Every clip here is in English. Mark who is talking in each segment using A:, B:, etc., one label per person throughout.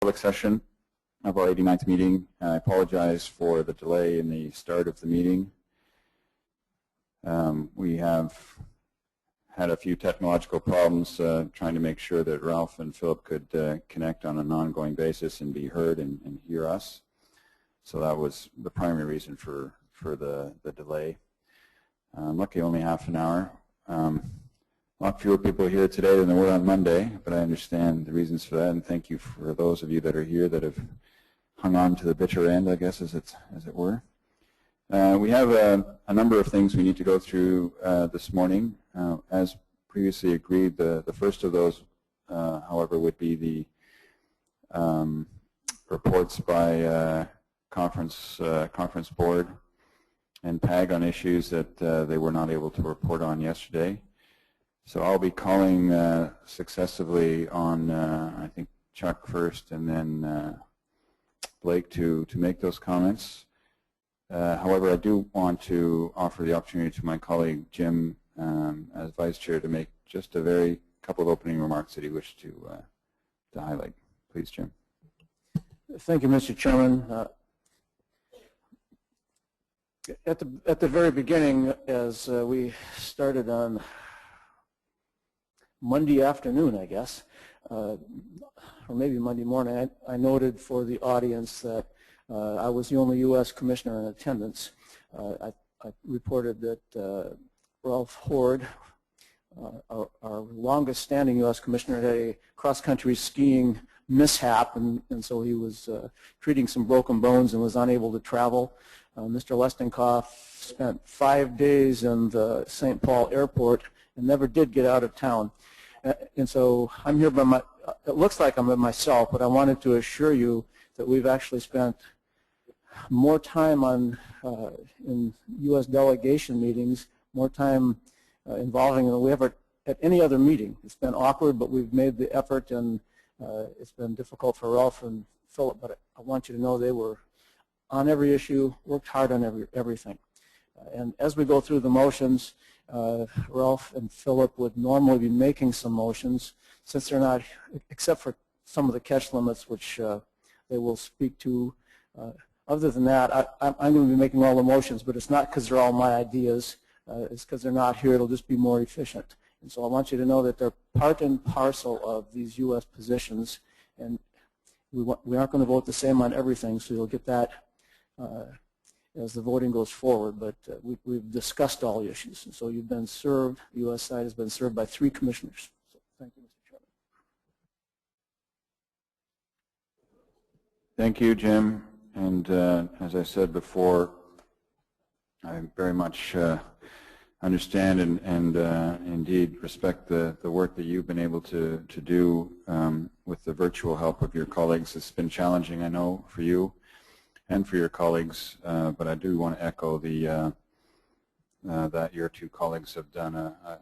A: public session of our 89th meeting. I apologize for the delay in the start of the meeting. We have had a few technological problems trying to make sure that Ralph and Philip could connect on an ongoing basis and be heard and hear us. So that was the primary reason for the delay. Lucky only half an hour. A lot fewer people here today than there were on Monday, but I understand the reasons for that, and thank you for those of you that are here that have hung on to the bitter end, I guess, as it were. We have a number of things we need to go through this morning. As previously agreed, the first of those, however, would be the reports by conference board and PAG on issues that they were not able to report on yesterday. So I'll be calling successively on, I think, Chuck first and then Blake to make those comments. However, I do want to offer the opportunity to my colleague Jim as Vice Chair to make just a very couple of opening remarks that he wished to highlight. Please, Jim.
B: Thank you, Mr. Chairman. At the very beginning, as we started on Monday afternoon, I guess, or maybe Monday morning, I noted for the audience that I was the only U.S. commissioner in attendance. I reported that Ralph Horde, our longest-standing U.S. commissioner, had a cross-country skiing mishap, and so he was treating some broken bones and was unable to travel. Mr. Lestenkoff spent 5 days in the St. Paul airport and never did get out of town. And so I'm here by it looks like I'm by myself, but I wanted to assure you that we've actually spent more time in U.S. delegation meetings, more time involving than we ever at any other meeting. It's been awkward, but we've made the effort, and it's been difficult for Ralph and Philip, but I want you to know they were on every issue, worked hard on everything. And as we go through the motions, Ralph and Philip would normally be making some motions. Since they're not, except for some of the catch limits, which they will speak to. Other than that, I'm going to be making all the motions, but it's not because they're all my ideas. It's because they're not here. It'll just be more efficient. And so I want you to know that they're part and parcel of these U.S. positions, and we aren't going to vote the same on everything, so you'll get that as the voting goes forward, but we've discussed all issues. And so you've been served, the U.S. side has been served by 3 commissioners. So thank you, Mr. Chairman.
A: Thank you, Jim. And as I said before, I very much understand and indeed respect the work that you've been able to do with the virtual help of your colleagues. It's been challenging, I know, for you and for your colleagues, but I do want to echo that your 2 colleagues have done a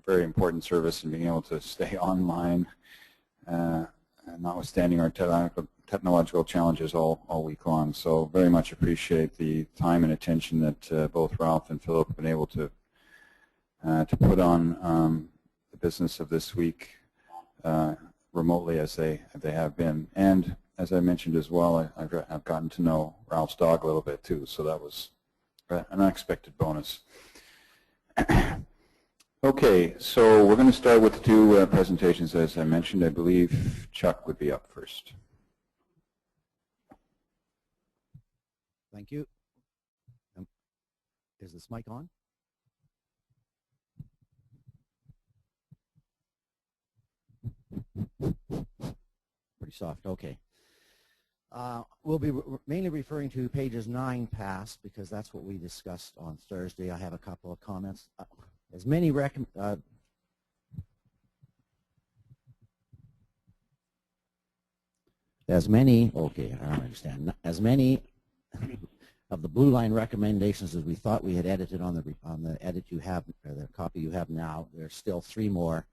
A: very important service in being able to stay online, notwithstanding our technological challenges all week long. So very much appreciate the time and attention that both Ralph and Philip have been able to put on the business of this week remotely as they have been. And as I mentioned as well, I've gotten to know Ralph's dog a little bit too, so that was an unexpected bonus. Okay, so we're going to start with the 2 presentations as I mentioned. I believe Chuck would be up first.
C: Thank you. Is this mic on? Pretty soft, okay. We'll be mainly referring to pages 9 past because that's what we discussed on Thursday. I have a couple of comments. As many okay, I don't understand. As many of the blue line recommendations as we thought we had edited on the edit you have, or the copy you have now, there's still 3 more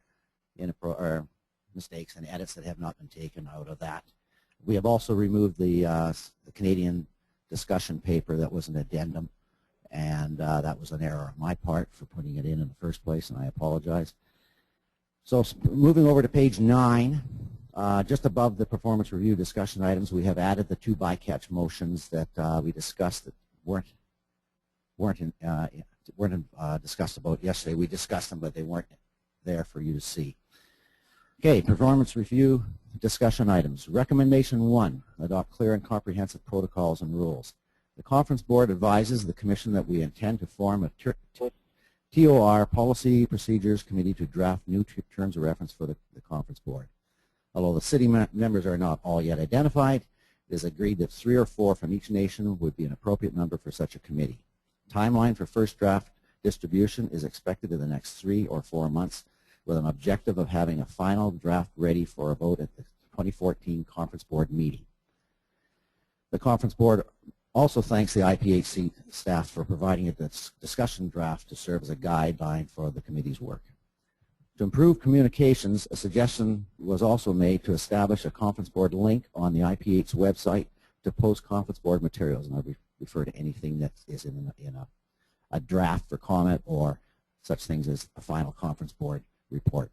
C: mistakes and edits that have not been taken out of that. We have also removed the Canadian discussion paper that was an addendum, and that was an error on my part for putting it in the first place, and I apologize. So moving over to page 9, Just above the performance review discussion items, we have added the 2 bycatch motions that we discussed that weren't discussed about yesterday. We discussed them, but they weren't there for you to see. Okay, performance review discussion items. Recommendation 1, adopt clear and comprehensive protocols and rules. The Conference Board advises the Commission that we intend to form a TOR, Policy Procedures Committee, to draft new terms of reference for the Conference Board. Although the city members are not all yet identified, it is agreed that 3 or 4 from each nation would be an appropriate number for such a committee. Timeline for first draft distribution is expected in the next 3 or 4 months, with an objective of having a final draft ready for a vote at the 2014 Conference Board meeting. The Conference Board also thanks the IPHC staff for providing a discussion draft to serve as a guideline for the committee's work. To improve communications, a suggestion was also made to establish a Conference Board link on the IPH's website to post Conference Board materials, and I refer to anything that is in a draft for comment or such things as a final Conference Board report.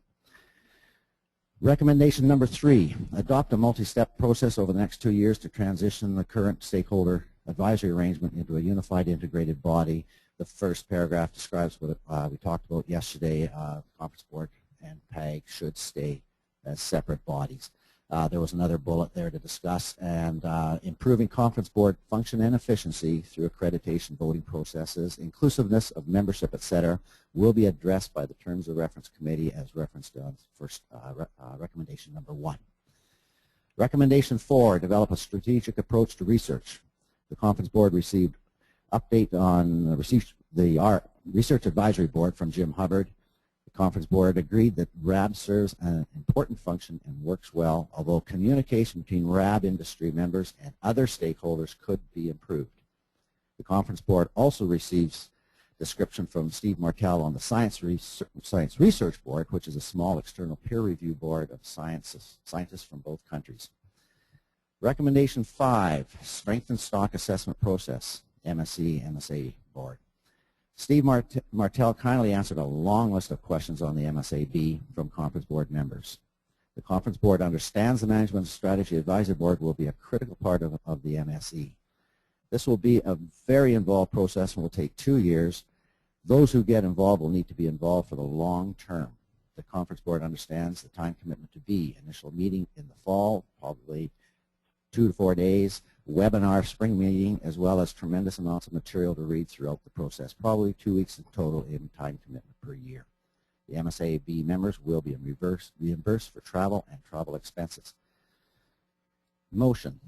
C: Recommendation number 3, adopt a multi-step process over the next 2 years to transition the current stakeholder advisory arrangement into a unified integrated body. The first paragraph describes what we talked about yesterday. Conference Board and PAG should stay as separate bodies. There was another bullet there to discuss, and improving Conference Board function and efficiency through accreditation voting processes, inclusiveness of membership, etc., will be addressed by the Terms of Reference Committee as referenced on first recommendation number 1. Recommendation 4, develop a strategic approach to research. The Conference Board received update on the Research Advisory Board from Jim Hubbard. The Conference Board agreed that RAB serves an important function and works well, although communication between RAB industry members and other stakeholders could be improved. The Conference Board also receives description from Steve Martell on the Science Research Board, which is a small external peer review board of scientists from both countries. Recommendation 5, strengthen stock assessment process, MSA Board. Steve Martell kindly answered a long list of questions on the MSAB from Conference Board members. The Conference Board understands the Management Strategy Advisory Board will be a critical part of the MSE. This will be a very involved process and will take 2 years. Those who get involved will need to be involved for the long term. The Conference Board understands the time commitment to be initial meeting in the fall, probably 2 to 4 days, webinar spring meeting, as well as tremendous amounts of material to read throughout the process, probably 2 weeks in total in time commitment per year. The MSAB members will be reimbursed for travel and travel expenses. Motion.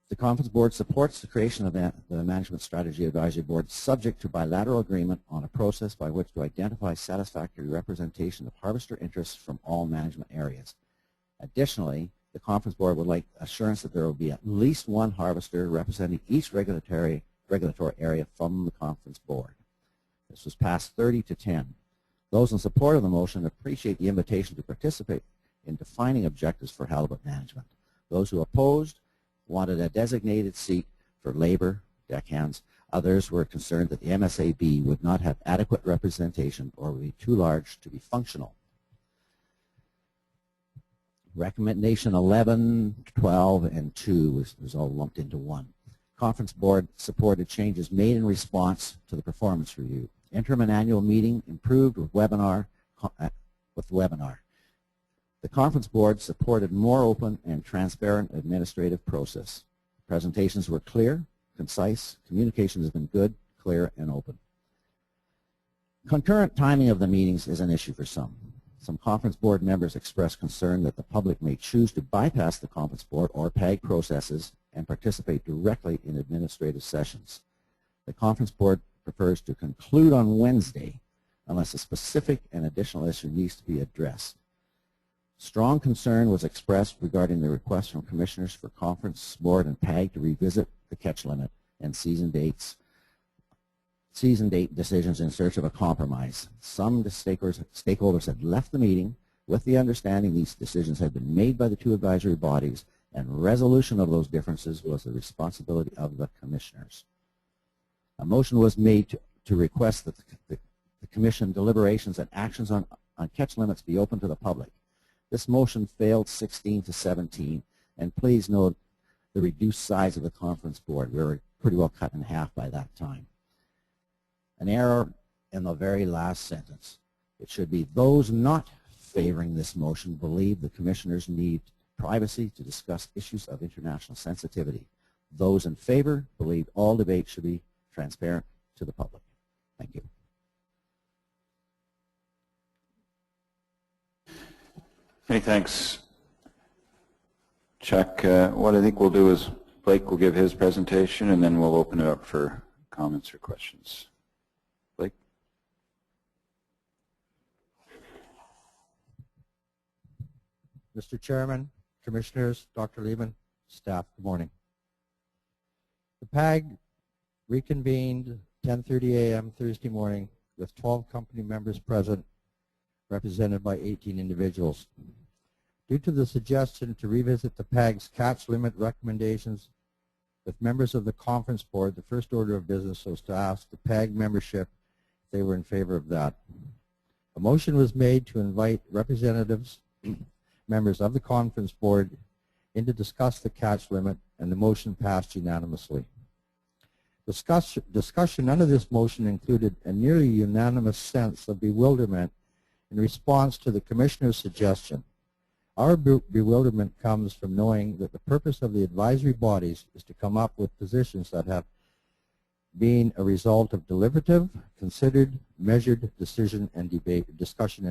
C: The Conference Board supports the creation of the Management Strategy Advisory Board subject to bilateral agreement on a process by which to identify satisfactory representation of harvester interests from all management areas. Additionally, the Conference Board would like assurance that there will be at least one harvester representing each regulatory area from the Conference Board. This was passed 30 to 10. Those in support of the motion appreciate the invitation to participate in defining objectives for halibut management. Those who opposed wanted a designated seat for labor, deckhands. Others were concerned that the MSAB would not have adequate representation or would be too large to be functional. Recommendation 11, 12, and 2 was all lumped into one. Conference Board supported changes made in response to the performance review. Interim and annual meeting improved with webinar. The Conference Board supported more open and transparent administrative process. Presentations were clear, concise. Communication has been good, clear, and open. Concurrent timing of the meetings is an issue for some. Some Conference Board members expressed concern that the public may choose to bypass the Conference Board or PAG processes and participate directly in administrative sessions. The Conference Board prefers to conclude on Wednesday unless a specific and additional issue needs to be addressed. Strong concern was expressed regarding the request from commissioners for Conference Board and PAG to revisit the catch limit and season date decisions in search of a compromise. Some stakeholders had left the meeting with the understanding these decisions had been made by the 2 advisory bodies, and resolution of those differences was the responsibility of the commissioners. A motion was made to request that the Commission deliberations and actions on catch limits be open to the public. This motion failed 16 to 17, and please note the reduced size of the conference board. We were pretty well cut in half by that time. An error in the very last sentence. It should be those not favoring this motion believe the commissioners need privacy to discuss issues of international sensitivity. Those in favor believe all debate should be transparent to the public. Thank you.
A: Many thanks, Chuck. What I think we'll do is Blake will give his presentation, and then we'll open it up for comments or questions. Blake?
C: Mr. Chairman, Commissioners, Dr. Lehman, staff, good morning. The PAG reconvened 10:30 a.m. Thursday morning with 12 company members present, represented by 18 individuals. Due to the suggestion to revisit the PAG's catch limit recommendations with members of the conference board, the first order of business was to ask the PAG membership if they were in favor of that. A motion was made to invite representatives, members of the conference board, in to discuss the catch limit, and the motion passed unanimously. Discussion under this motion included a nearly unanimous sense of bewilderment in response to the Commissioner's suggestion. Our bewilderment comes from knowing that the purpose of the advisory bodies is to come up with positions that have been a result of deliberative, considered, measured discussion and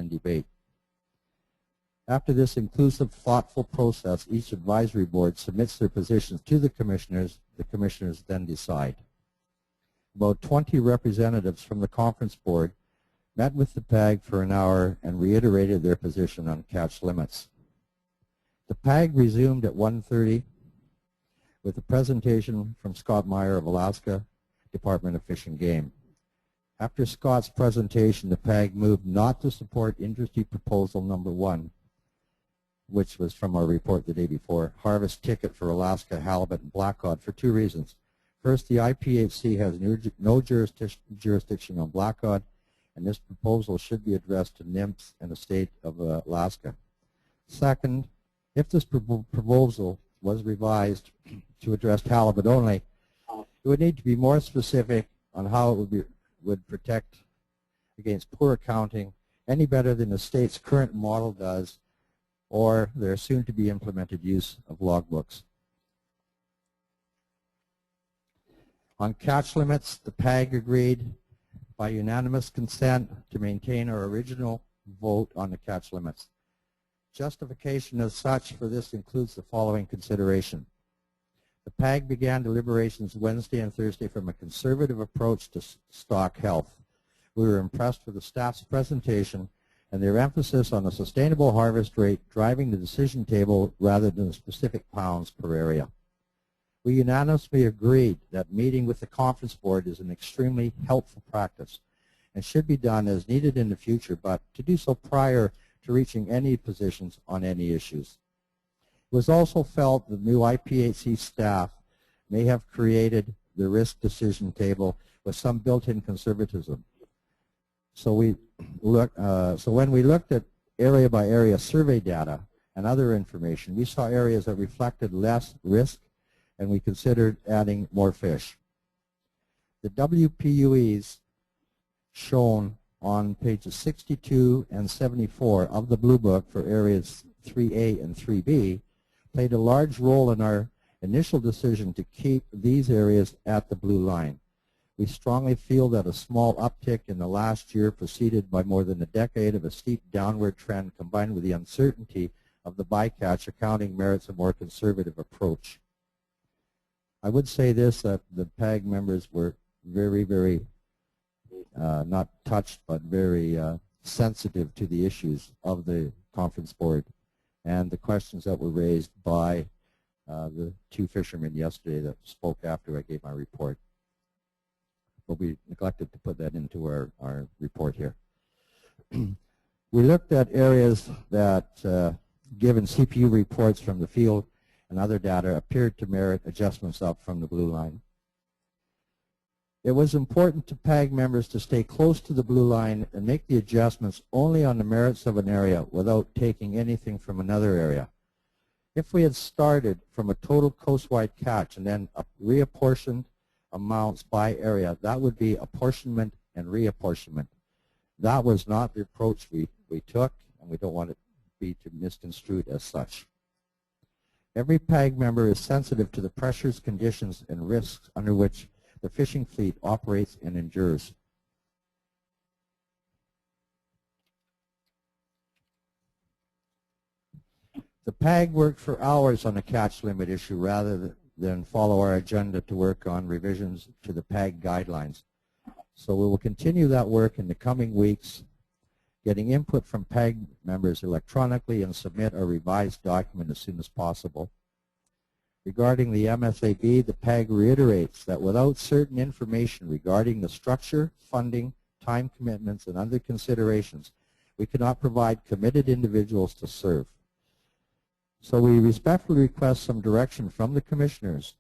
C: debate. After this inclusive, thoughtful process, each advisory board submits their positions to the commissioners then decide. About 20 representatives from the conference board met with the PAG for an hour and reiterated their position on catch limits. The PAG resumed at 1:30 with a presentation from Scott Meyer of Alaska Department of Fish and Game. After Scott's presentation, the PAG moved not to support industry proposal number 1, which was from our report the day before, harvest ticket for Alaska halibut and blackcod, for 2 reasons. First, the IPHC has no jurisdiction on blackcod, and this proposal should be addressed to nymphs in the state of Alaska. Second, if this proposal was revised to address halibut only, it would need to be more specific on how it would protect against poor accounting any better than the state's current model does, or their soon-to-be implemented use of logbooks. On catch limits, the PAG agreed by unanimous consent to maintain our original vote on the catch limits. Justification as such for this includes the following consideration. The PAG began deliberations Wednesday and Thursday from a conservative approach to stock health. We were impressed with the staff's presentation and their emphasis on a sustainable harvest rate driving the decision table rather than specific pounds per area. We unanimously agreed that meeting with the conference board is an extremely helpful practice and should be done as needed in the future, but to do so prior to reaching any positions on any issues. It was also felt the new IPHC staff may have created the risk decision table with some built-in conservatism. So when we looked at area-by-area survey data and other information, we saw areas that reflected less risk, and we considered adding more fish. The WPUEs shown on pages 62 and 74 of the Blue Book for areas 3A and 3B played a large role in our initial decision to keep these areas at the blue line. We strongly feel that a small uptick in the last year preceded by more than a decade of a steep downward trend combined with the uncertainty of the bycatch accounting merits a more conservative approach. I would say this, that the PAG members were very, not touched, but very sensitive to the issues of the conference board and the questions that were raised by the 2 fishermen yesterday that spoke after I gave my report. But we neglected to put that into our report here. We looked at areas that, given CPU reports from the field and other data, appeared to merit adjustments up from the blue line. It was important to PAG members to stay close to the blue line and make the adjustments only on the merits of an area without taking anything from another area. If we had started from a total coastwide catch and then reapportioned amounts by area, that would be apportionment and reapportionment. That was not the approach we took, and we don't want it to be misconstrued as such. Every PAG member is sensitive to the pressures, conditions, and risks under which the fishing fleet operates and endures. The PAG worked for hours on the catch limit issue rather than follow our agenda to work on revisions to the PAG guidelines. So we will continue that work in the coming weeks, getting input from PAG members electronically and submit a revised document as soon as possible. Regarding the MSAB, the PAG reiterates that without certain information regarding the structure, funding, time commitments, and other considerations, we cannot provide committed individuals to serve. So we respectfully request some direction from the commissioners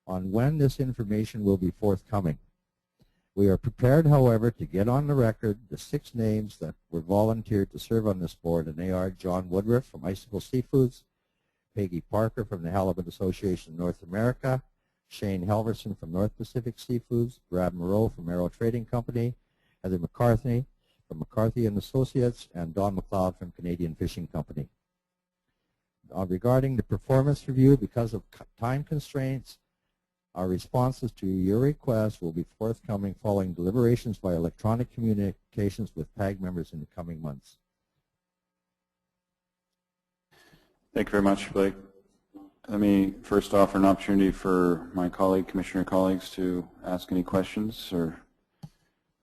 C: on when this information will be forthcoming. We are prepared, however, to get on the record the 6 names that were volunteered to serve on this board, and they are John Woodruff from Icicle Seafoods, Peggy Parker from the Halibut Association of North America, Shane Helverson from North Pacific Seafoods, Brad Moreau from Arrow Trading Company, Heather McCarthy from McCarthy and Associates, and Don McLeod from Canadian Fishing Company. Regarding the performance review, because of time constraints, our responses to your request will be forthcoming following deliberations by electronic communications with PAG members in the coming months.
A: Thank you very much, Blake. Let me first offer an opportunity for my commissioner colleagues to ask any questions or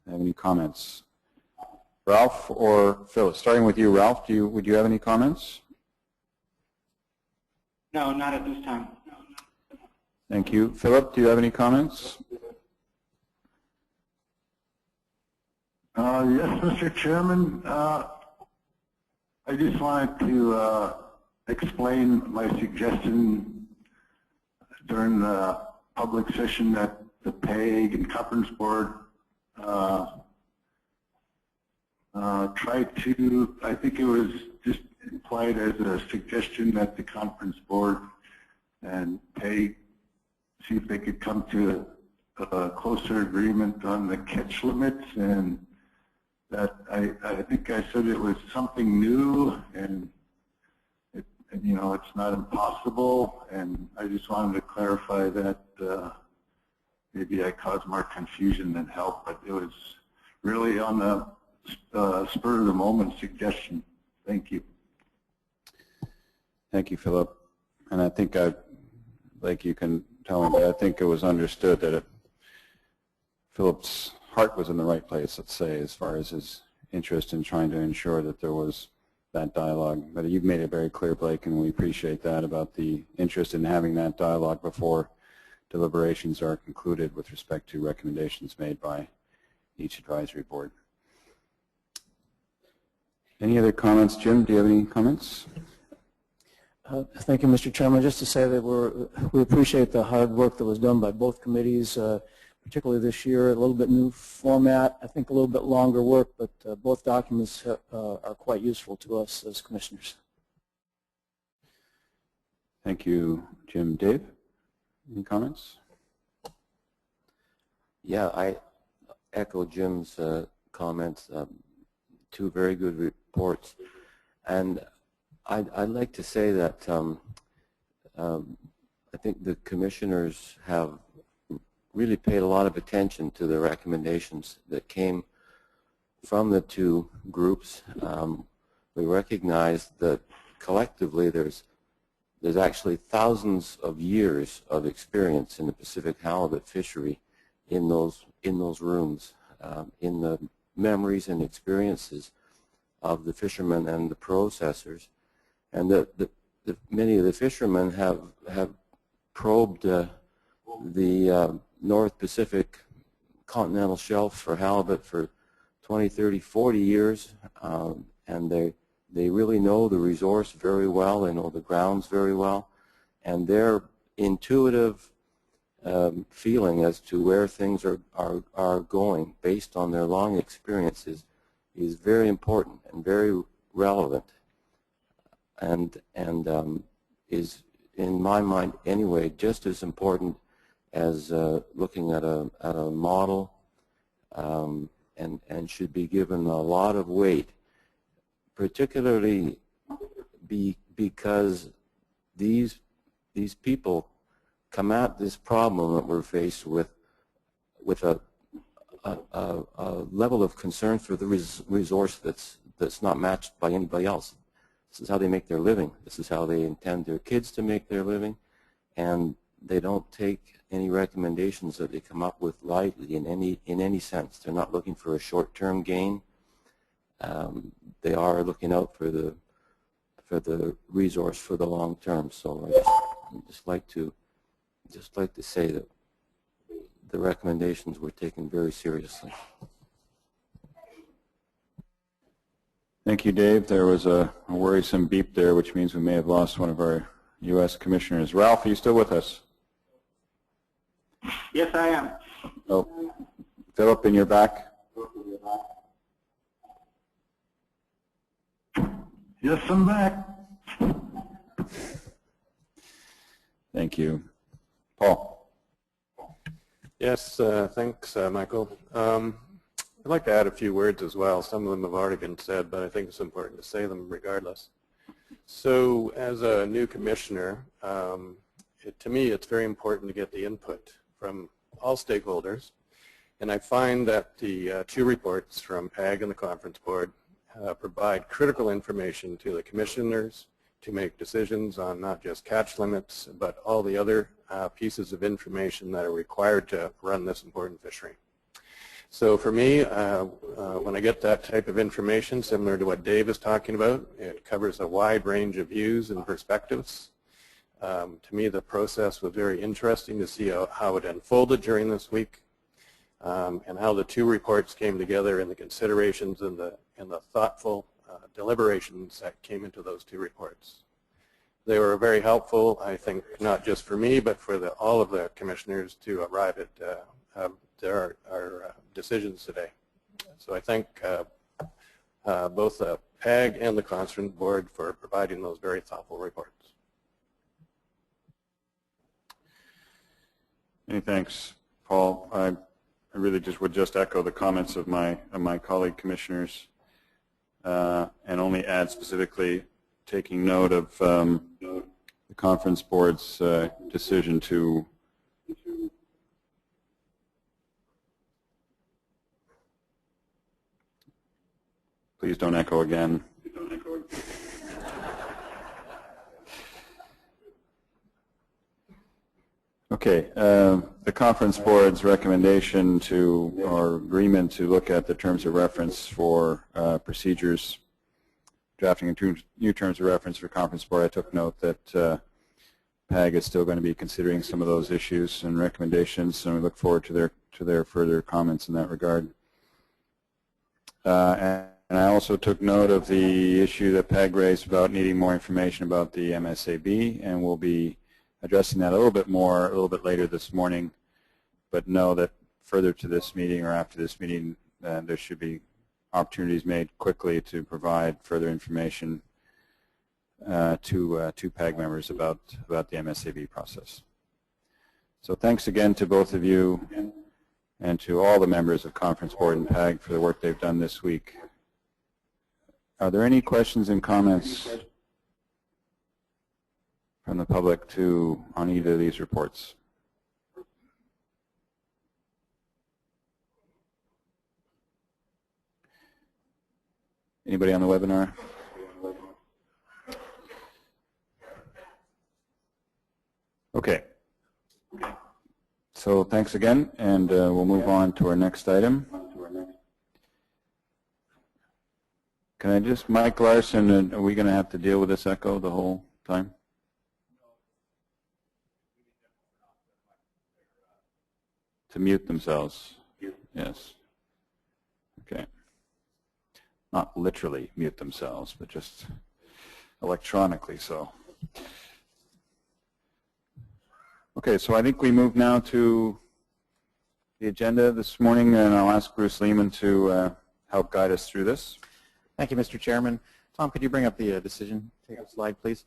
A: have any comments. Ralph or Phil? Starting with you, Ralph, would you have any comments?
D: No, not at this time.
A: Thank you. Philip, do you have any comments?
E: Yes, Mr. Chairman. I just wanted to explain my suggestion during the public session that the PAG and Conference Board tried to, I think it was just implied as a suggestion that the Conference Board and PAG see if they could come to a closer agreement on the catch limits, and that I think I said it was something new, and you know, it's not impossible, and I just wanted to clarify that maybe I caused more confusion than help, but it was really on the spur of the moment suggestion. Thank you.
A: Thank you, Philip. And I think like you can tell him, but I think it was understood that Philip's heart was in the right place, let's say, as far as his interest in trying to ensure that there was that dialogue. But you've made it very clear, Blake, and we appreciate that about the interest in having that dialogue before deliberations are concluded with respect to recommendations made by each advisory board. Any other comments? Jim, do you have any comments?
B: Thank you, Mr. Chairman. Just to say that we appreciate the hard work that was done by both committees, particularly this year. A little bit new format, I think a little bit longer work, but both documents are quite useful to us as commissioners.
A: Thank you, Jim. Dave, any comments?
F: Yeah, I echo Jim's comments. 2 very good reports, and I'd like to say that I think the commissioners have really paid a lot of attention to the recommendations that came from the 2 groups. We recognize that collectively there's actually thousands of years of experience in the Pacific halibut fishery in those rooms, in the memories and experiences of the fishermen and the processors. And many of the fishermen have probed the North Pacific continental shelf for halibut for 20, 30, 40 years, and they really know the resource very well. They know the grounds very well, and their intuitive feeling as to where things are going based on their long experiences is very important and very relevant, and is, in my mind anyway, just as important as looking at a model, and should be given a lot of weight, particularly because these people come at this problem that we're faced with a level of concern for the resource that's not matched by anybody else. This is how they make their living. This is how they intend their kids to make their living, and they don't take any recommendations that they come up with lightly in any sense. They're not looking for a short-term gain. They are looking out for the resource for the long term. So I'd just like to say that the recommendations were taken very seriously.
A: Thank you, Dave. There was a worrisome beep there, which means we may have lost one of our U.S. commissioners. Ralph, are you still with us?
E: Yes, I am.
A: Oh, Philip, in your back?
E: Yes, I'm back.
A: Thank you. Paul.
D: Yes, thanks, Michael. I'd like to add a few words as well. Some of them have already been said, but I think it's important to say them regardless. So as a new commissioner, to me it's very important to get the input from all stakeholders, and I find that the two reports from PAG and the Conference Board provide critical information to the commissioners to make decisions on not just catch limits, but all the other pieces of information that are required to run this important fishery. So for me, when I get that type of information, similar to what Dave is talking about, it covers a wide range of views and perspectives. To me, the process was very interesting to see how it unfolded during this week, and how the two reports came together in the considerations and the thoughtful deliberations that came into those two reports. They were very helpful, I think, not just for me, but for all of the commissioners to arrive at our decisions today. So I thank both the PAG and the Conference Board for providing those very thoughtful reports.
A: Many thanks, Paul. I really would just echo the comments of my colleague commissioners, and only add specifically taking note of the Conference Board's decision to please don't echo again. Okay, the Conference Board's recommendation or agreement to look at the terms of reference for procedures, drafting new terms of reference for Conference Board. I took note that PAG is still going to be considering some of those issues and recommendations, and we look forward to their further comments in that regard. And I also took note of the issue that PAG raised about needing more information about the MSAB, and we'll be addressing that a little bit later this morning, but know that further to this meeting or after this meeting, there should be opportunities made quickly to provide further information to PAG members about the MSAB process. So thanks again to both of you and to all the members of Conference Board and PAG for the work they've done this week. Are there any questions and comments from the public on either of these reports? Anybody on the webinar? Okay. So thanks again, and we'll move on to our next item. Can I just, Mike Larson, are we going to have to deal with this echo the whole time? To mute themselves? Yes. Okay. Not literally mute themselves, but just electronically so. Okay, so I think we move now to the agenda this morning, and I'll ask Bruce Lehman to help guide us through this.
G: Thank you, Mr. Chairman. Tom, could you bring up the decision slide, please?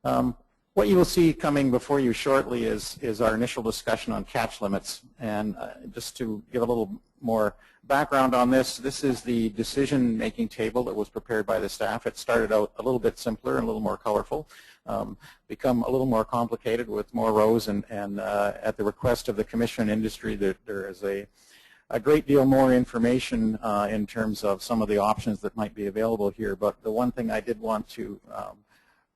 G: What you will see coming before you shortly is our initial discussion on catch limits. And just to give a little more background on this, this is the decision-making table that was prepared by the staff. It started out a little bit simpler and a little more colorful, become a little more complicated with more rows, and at the request of the Commission and Industry, there is a great deal more information in terms of some of the options that might be available here. But the one thing I did want to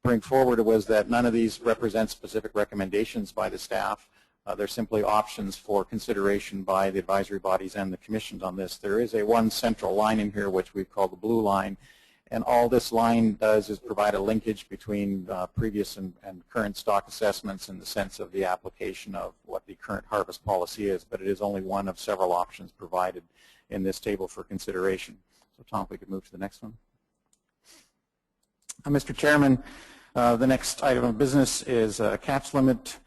G: bring forward was that none of these represent specific recommendations by the staff. They're simply options for consideration by the advisory bodies and the commissions on this. There is one central line in here which we've called the blue line, and all this line does is provide a linkage between previous and current stock assessments in the sense of the application of what the current harvest policy is, but it is only one of several options provided in this table for consideration. So Tom, if we could move to the next one. Mr. Chairman, the next item of business is catch limit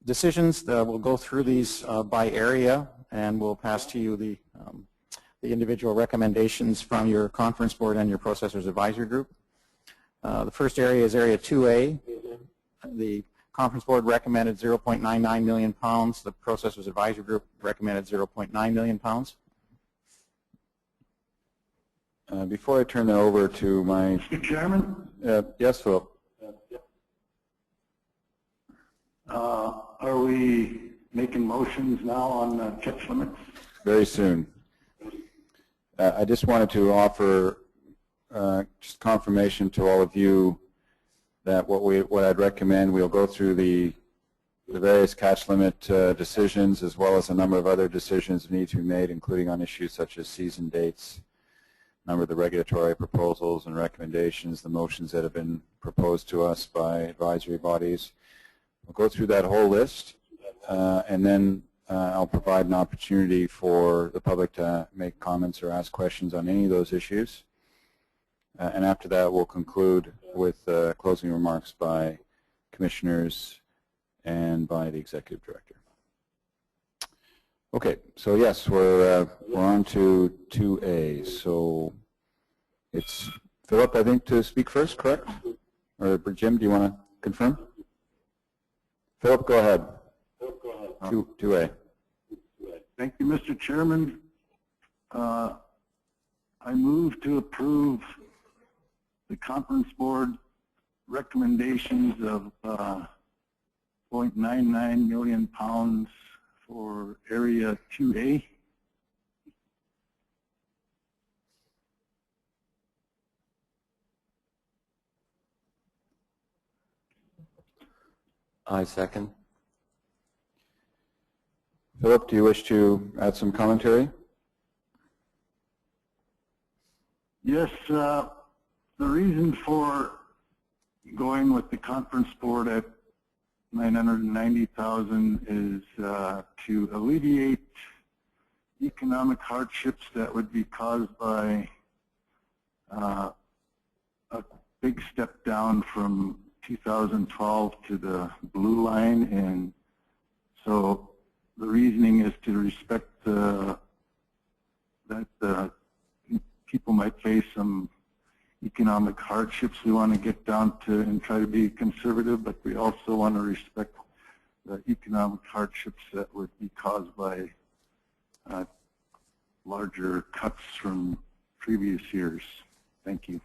G: decisions. We'll go through these by area, and we'll pass to you the individual recommendations from your conference board and your processors advisory group. The first area is area 2A. The conference board recommended 0.99 million pounds. The processors advisory group recommended 0.9 million pounds.
A: Before I turn that over to my...
E: Mr. Chairman?
A: Yes, Phil.
E: Are we making motions now on catch limits?
A: Very soon. I just wanted to offer just confirmation to all of you that what I'd recommend, we'll go through the various catch limit decisions, as well as a number of other decisions that need to be made, including on issues such as season dates, number of the regulatory proposals and recommendations, the motions that have been proposed to us by advisory bodies. We'll go through that whole list, and then I'll provide an opportunity for the public to make comments or ask questions on any of those issues. And after that, we'll conclude with closing remarks by commissioners and by the executive director. Okay, so yes, we're on to 2A. So it's Philip, I think, to speak first, correct? Or Jim, do you want to confirm? Philip, go ahead. 2A.
E: Thank you, Mr. Chairman. I move to approve the conference board recommendations of 0.99 million pounds for area 2A.
F: I second.
A: Philip, do you wish to add some commentary?
E: Yes, the reason for going with the conference board at 990,000 is to alleviate economic hardships that would be caused by a big step down from 2012 to the blue line, and so the reasoning is to respect that people might face some economic hardships. We want to get down to and try to be conservative, but we also want to respect the economic hardships that would be caused by larger cuts from previous years. Thank you.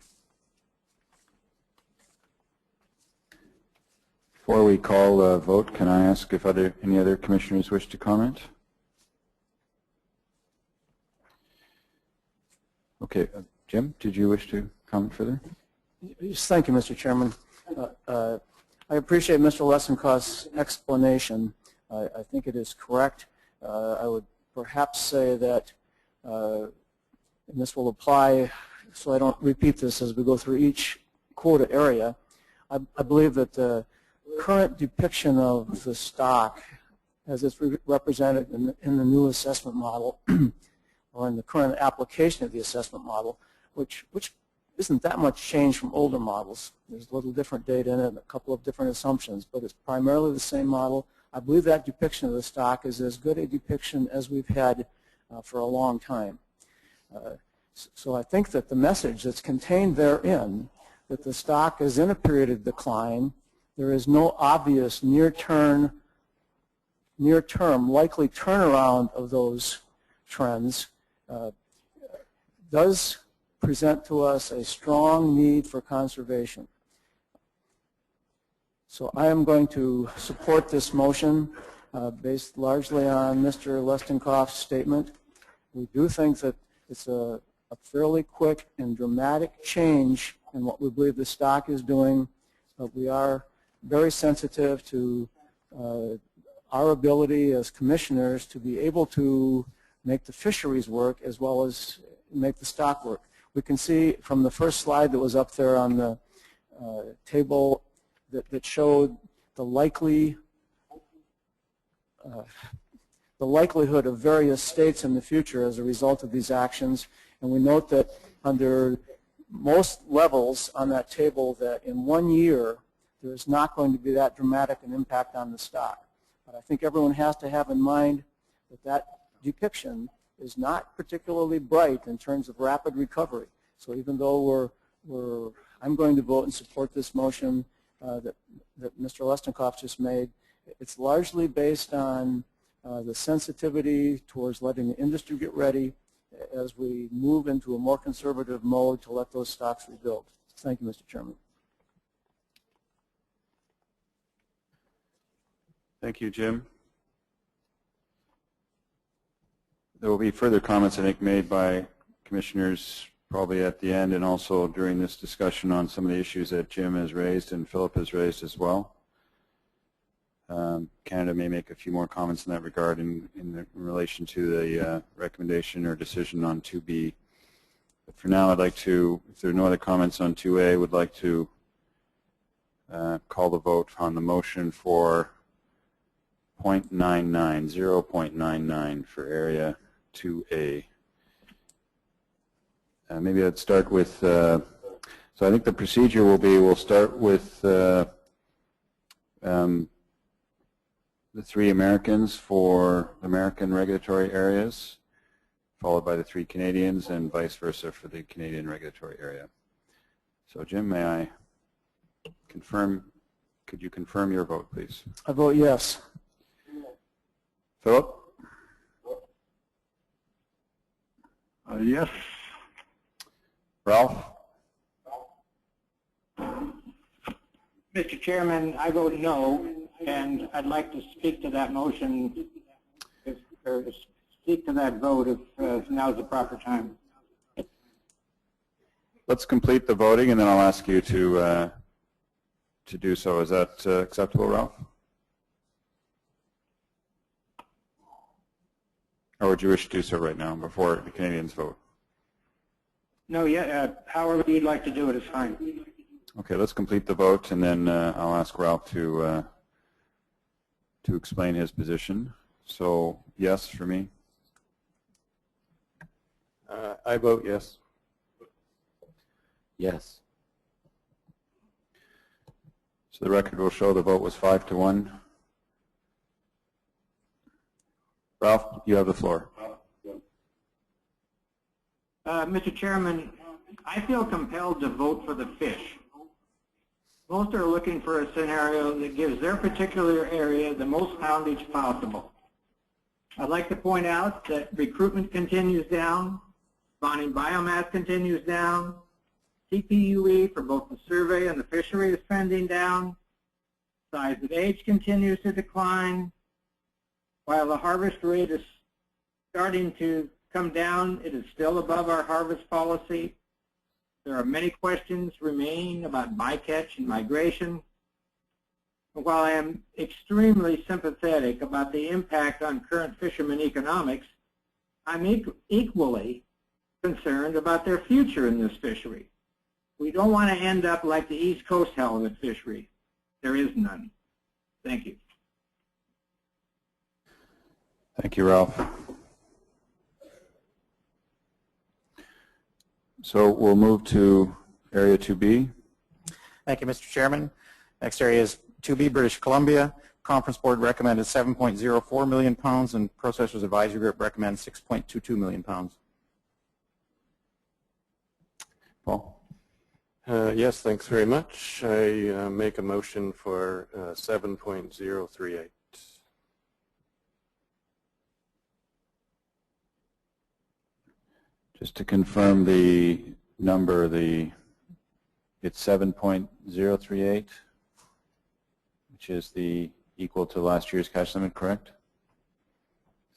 A: Before we call a vote, can I ask if any other commissioners wish to comment? Okay, Jim, did you wish to comment further?
B: Yes, thank you, Mr. Chairman. I appreciate Mr. Lessenkoff's explanation. I think it is correct. I would perhaps say that, and this will apply so I don't repeat this as we go through each quota area, I believe that the current depiction of the stock as it's represented in the new assessment model or in the current application of the assessment model, which isn't that much change from older models. There's a little different data in it and a couple of different assumptions, but it's primarily the same model. I believe that depiction of the stock is as good a depiction as we've had for a long time. So I think that the message that's contained therein, that the stock is in a period of decline, there is no obvious near-term likely turnaround of those trends, does present to us a strong need for conservation. So I am going to support this motion based largely on Mr. Lestenkoff's statement. We do think that it's a fairly quick and dramatic change in what we believe the stock is doing, but we are very sensitive to our ability as commissioners to be able to make the fisheries work as well as make the stock work. We can see from the first slide that was up there on the table that showed the likelihood of various states in the future as a result of these actions. And we note that under most levels on that table that in 1 year there is not going to be that dramatic an impact on the stock. But I think everyone has to have in mind that that depiction is not particularly bright in terms of rapid recovery. So even though I'm going to vote and support this motion that Mr. Lestenkoff just made, it's largely based on the sensitivity towards letting the industry get ready as we move into a more conservative mode to let those stocks rebuild. Thank you, Mr. Chairman.
A: Thank you, Jim. There will be further comments, I think, made by commissioners probably at the end and also during this discussion on some of the issues that Jim has raised and Philip has raised as well. Canada may make a few more comments in that regard in relation to the recommendation or decision on 2B. But for now, I'd like to, if there are no other comments on 2A, would like to call the vote on the motion for 0.99 for area 2A. Maybe I'd start with, so I think the procedure will be, we'll start with the 3 Americans for American regulatory areas, followed by the 3 Canadians, and vice versa for the Canadian regulatory area. So Jim, may I confirm, could you confirm your vote, please?
B: I vote yes.
A: Philip?
E: Yes.
A: Ralph?
H: Mr. Chairman, I vote no, and I'd like to speak to that motion, or speak to that vote if now's the proper time.
A: Let's complete the voting, and then I'll ask you to do so. Is that acceptable, Ralph? Or would you wish to do so right now before the Canadians vote?
H: No, yeah, however you'd like to do it is fine.
A: Okay, let's complete the vote, and then I'll ask Ralph to explain his position. So, yes for me.
D: I vote yes.
F: Yes.
A: So the record will show the vote was 5-1. Ralph, you have the floor.
H: Mr. Chairman, I feel compelled to vote for the fish. Most are looking for a scenario that gives their particular area the most poundage possible. I'd like to point out that recruitment continues down, spawning biomass continues down, CPUE for both the survey and the fishery is trending down, size of age continues to decline, while the harvest rate is starting to come down, it is still above our harvest policy. There are many questions remaining about bycatch and migration. And while I am extremely sympathetic about the impact on current fishermen economics, I'm equally concerned about their future in this fishery. We don't want to end up like the East Coast halibut fishery. There is none. Thank you.
A: Thank you, Ralph. So we'll move to Area 2B.
G: Thank you, Mr. Chairman. Next area is 2B, British Columbia. Conference Board recommended 7.04 million pounds, and Processors Advisory Group recommends 6.22 million pounds.
A: Paul?
D: Yes, thanks very much. I make a motion for 7.038.
A: Just to confirm the number, it's 7.038, which is the equal to last year's catch limit, correct?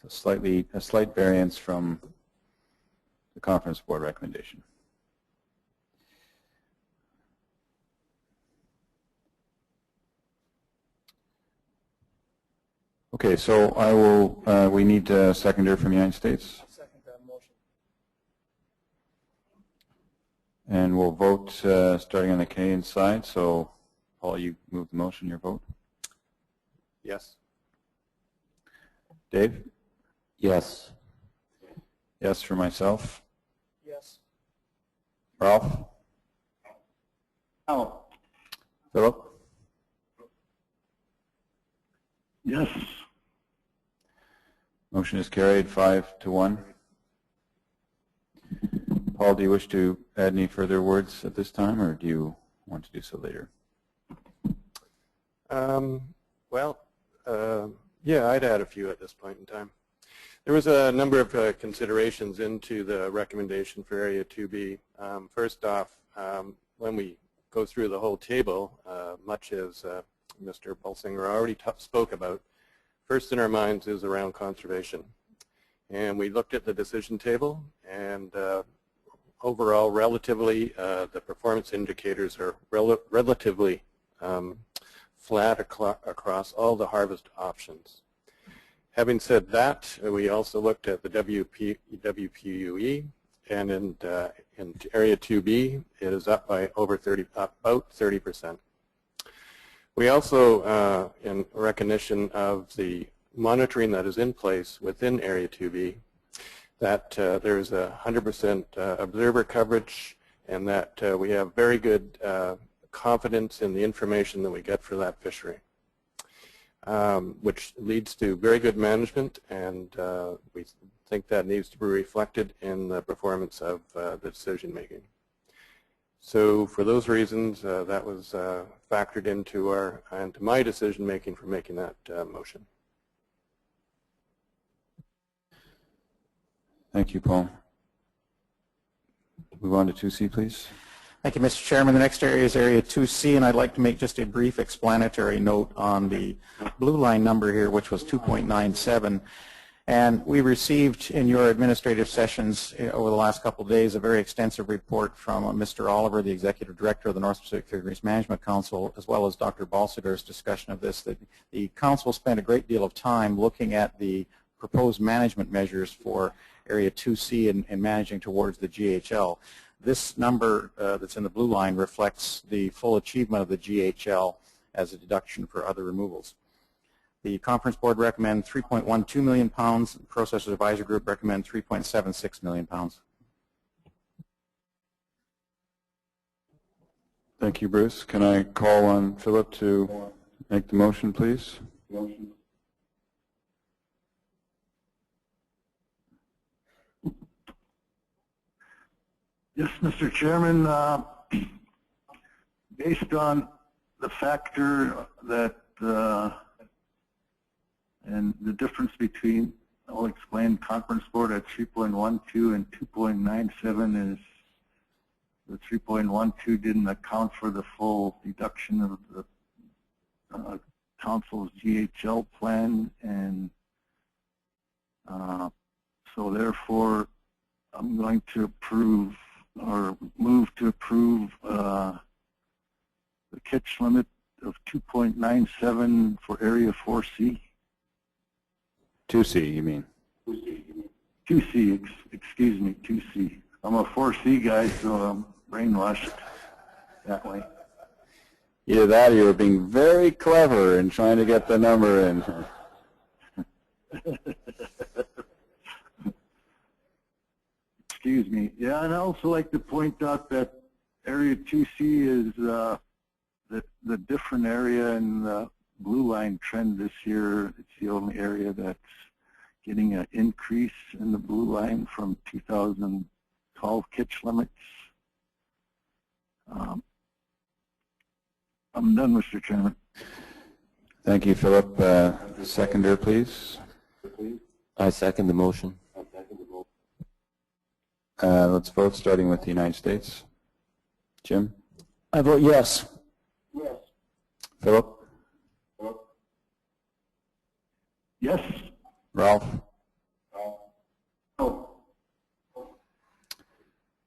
A: So a slight variance from the Conference Board recommendation. Okay, so I will, we need a seconder from the United States.
B: Second that motion.
A: And we'll vote starting on the Canadian side. So, Paul, you move the motion, your vote.
D: Yes.
A: Dave?
F: Yes.
A: Yes for myself.
B: Yes.
A: Ralph?
H: Oh.
A: Philip?
E: Yes.
A: Motion is carried 5-1. Paul, do you wish to add any further words at this time, or do you want to do so later?
D: Yeah, I'd add a few at this point in time. There was a number of considerations into the recommendation for Area 2B. First off, when we go through the whole table, much as Mr. Pulsinger already spoke about, first in our minds is around conservation. And we looked at the decision table, and overall, relatively, the performance indicators are relatively flat across all the harvest options. Having said that, we also looked at the WPUE, and in Area 2B, it is up by about 30%. We also, in recognition of the monitoring that is in place within Area 2B, that there is 100% observer coverage, and that we have very good confidence in the information that we get for that fishery, which leads to very good management, and we think that needs to be reflected in the performance of the decision making. So for those reasons, that was factored into my decision making for making that motion.
A: Thank you, Paul. Move on to 2C, please.
G: Thank you, Mr. Chairman. The next area is Area 2C, and I'd like to make just a brief explanatory note on the blue line number here, which was 2.97. And we received in your administrative sessions over the last couple of days a very extensive report from Mr. Oliver, the Executive Director of the North Pacific Fisheries Management Council, as well as Dr. Balsiger's discussion of this, that the Council spent a great deal of time looking at the proposed management measures for Area 2C and managing towards the GHL. This number that's in the blue line reflects the full achievement of the GHL as a deduction for other removals. The Conference Board recommends 3.12 million pounds. The Processors Advisory Group recommend 3.76 million pounds.
A: Thank you, Bruce. Can I call on Philip to make the motion, please?
E: Yes, Mr. Chairman, based on the factor that and the difference between, I'll explain, Conference Board at 3.12 and 2.97 is the 3.12 didn't account for the full deduction of the Council's GHL plan, and so therefore I'm going to approve or move to approve the catch limit of 2.97 for Area 4C.
A: 2C, you mean?
E: 2C, excuse me, 2C. I'm a 4C guy, so I'm brainwashed that way.
A: Either that or you were being very clever in trying to get the number in.
E: Excuse me. Yeah, and I also like to point out that Area 2C is the different area in the blue line trend this year. It's the only area that's getting an increase in the blue line from 2012 kitch limits. I'm done, Mr. Chairman.
A: Thank you, Philip. Seconder, please.
F: I second the motion.
A: Let's vote, starting with the United States. Jim?
B: I vote yes.
A: Philip?
E: Yes.
A: Ralph?
E: No.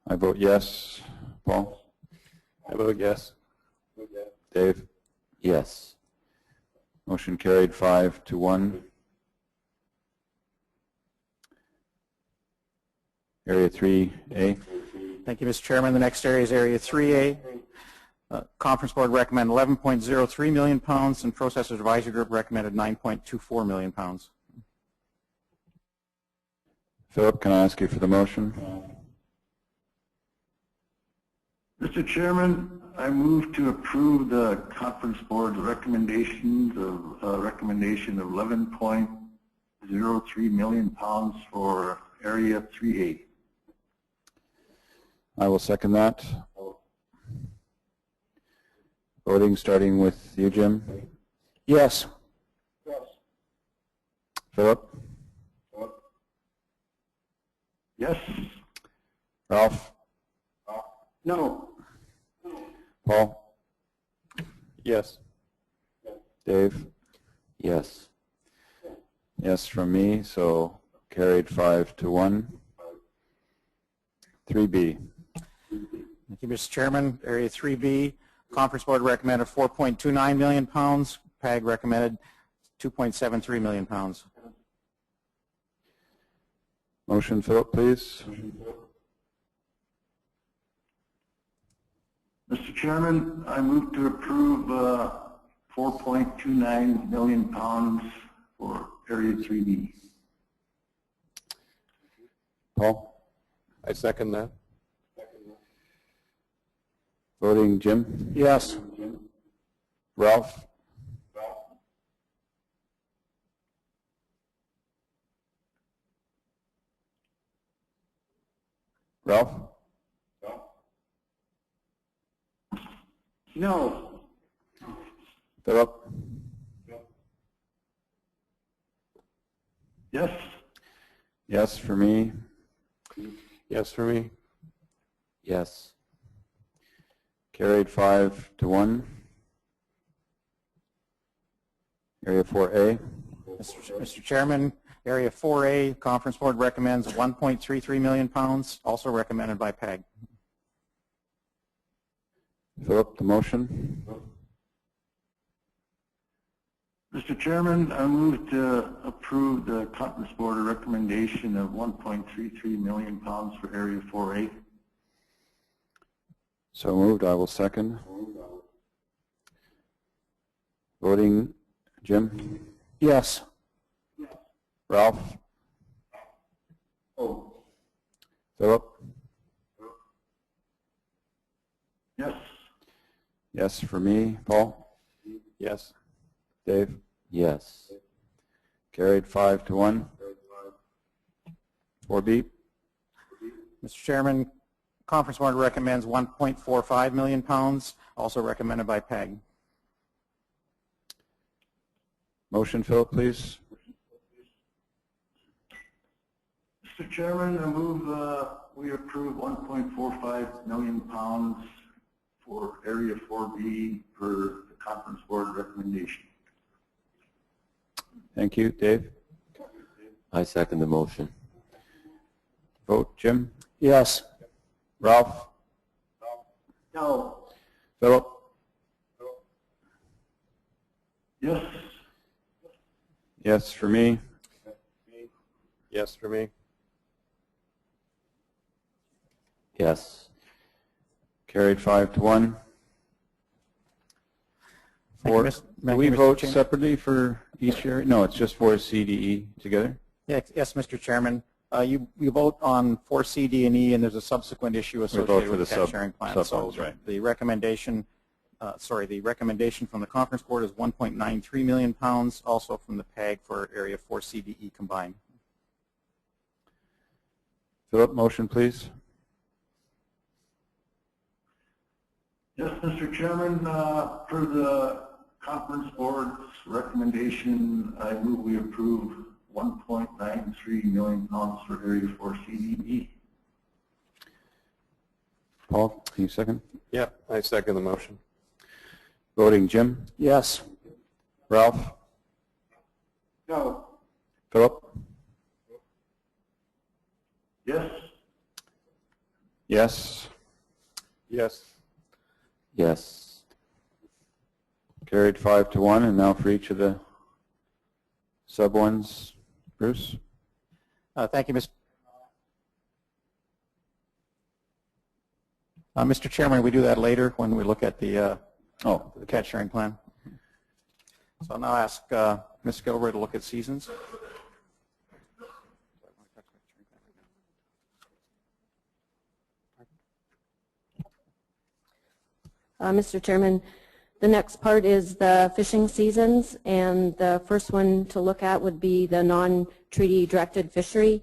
A: I vote yes. Paul?
D: I vote yes.
A: Dave?
F: Yes.
A: Motion carried 5-1. Area 3A.
G: Thank you, Mr. Chairman. The next area is Area 3A. Conference Board recommended 11.03 million pounds, and Processors Advisory Group recommended 9.24 million pounds.
A: Philip, can I ask you for the motion?
E: Mr. Chairman, I move to approve the Conference Board's recommendations of recommendation of 11.03 million pounds for Area 3A.
A: I will second that. Voting, starting with you, Jim.
B: Yes.
A: Philip?
E: Yes.
A: Ralph?
E: No.
A: Paul?
D: Yes.
A: Dave?
F: Yes.
A: Yes from me, so carried 5-1. 3B.
G: Thank you, Mr. Chairman. Area 3B, Conference Board recommended 4.29 million pounds. PAG recommended 2.73 million pounds.
A: Motion, Philip, please.
E: Mr. Chairman, I move to approve 4.29 million pounds for Area 3B.
A: Paul?
D: I second that.
A: Voting, Jim?
B: Yes.
A: Ralph? Ralph?
H: No.
A: Philip?
E: Yes.
A: Yes for me.
D: Yes for me.
F: Yes.
A: Carried 5-1. Area 4A.
G: Mr. Chairman, Area 4A, Conference Board recommends 1.33 million pounds, also recommended by PAG.
A: Philip, the motion.
E: Mr. Chairman, I move to approve the Conference Board recommendation of 1.33 million pounds for Area 4A.
A: So moved. I will second. Voting, Jim?
B: Yes.
A: Ralph? Philip?
E: Yes.
A: Yes for me. Paul?
D: Yes.
A: Dave?
F: Yes.
A: Carried 5-1. 4B.
G: Mr. Chairman, Conference Board recommends 1.45 million pounds, also recommended by PAG.
A: Motion, Philip, please.
E: Mr. Chairman, I move we approve 1.45 million pounds for Area 4B per the Conference Board recommendation.
A: Thank you. Dave?
F: I second the motion.
A: Vote, Jim?
B: Yes.
A: Ralph?
E: No.
A: Philip?
E: Yes.
A: Yes for me.
D: Yes for me.
F: Yes.
A: Carried 5-1. Do we vote separately for each area? No, it's just for CDE together?
G: Yes, Mr. Chairman. You vote on 4C, D, and E, and there's a subsequent issue associated with the catch sharing plan. So
A: right.
G: the recommendation, the recommendation from the conference board is 1.93 million pounds, also from the PAG for area 4C, D, E combined.
A: Philip, motion please.
E: Yes, Mr. Chairman, for the conference board's recommendation, I move we approve 1.93 million pounds for area 4 CDE.
A: Paul, can you second?
D: Yeah, I second the motion.
A: Voting, Jim?
B: Yes.
A: Ralph?
E: No.
A: Philip?
E: Yes.
A: Yes.
D: Yes.
F: Yes.
A: Carried 5-1, and now for each of the sub ones, Bruce?
G: Thank you, Mr. Chairman. We do that later when we look at the catch sharing plan. So I'll now ask Ms. Gilroy to look at seasons.
I: Mr. Chairman, the next part is the fishing seasons, and the first one to look at would be the non-treaty directed fishery.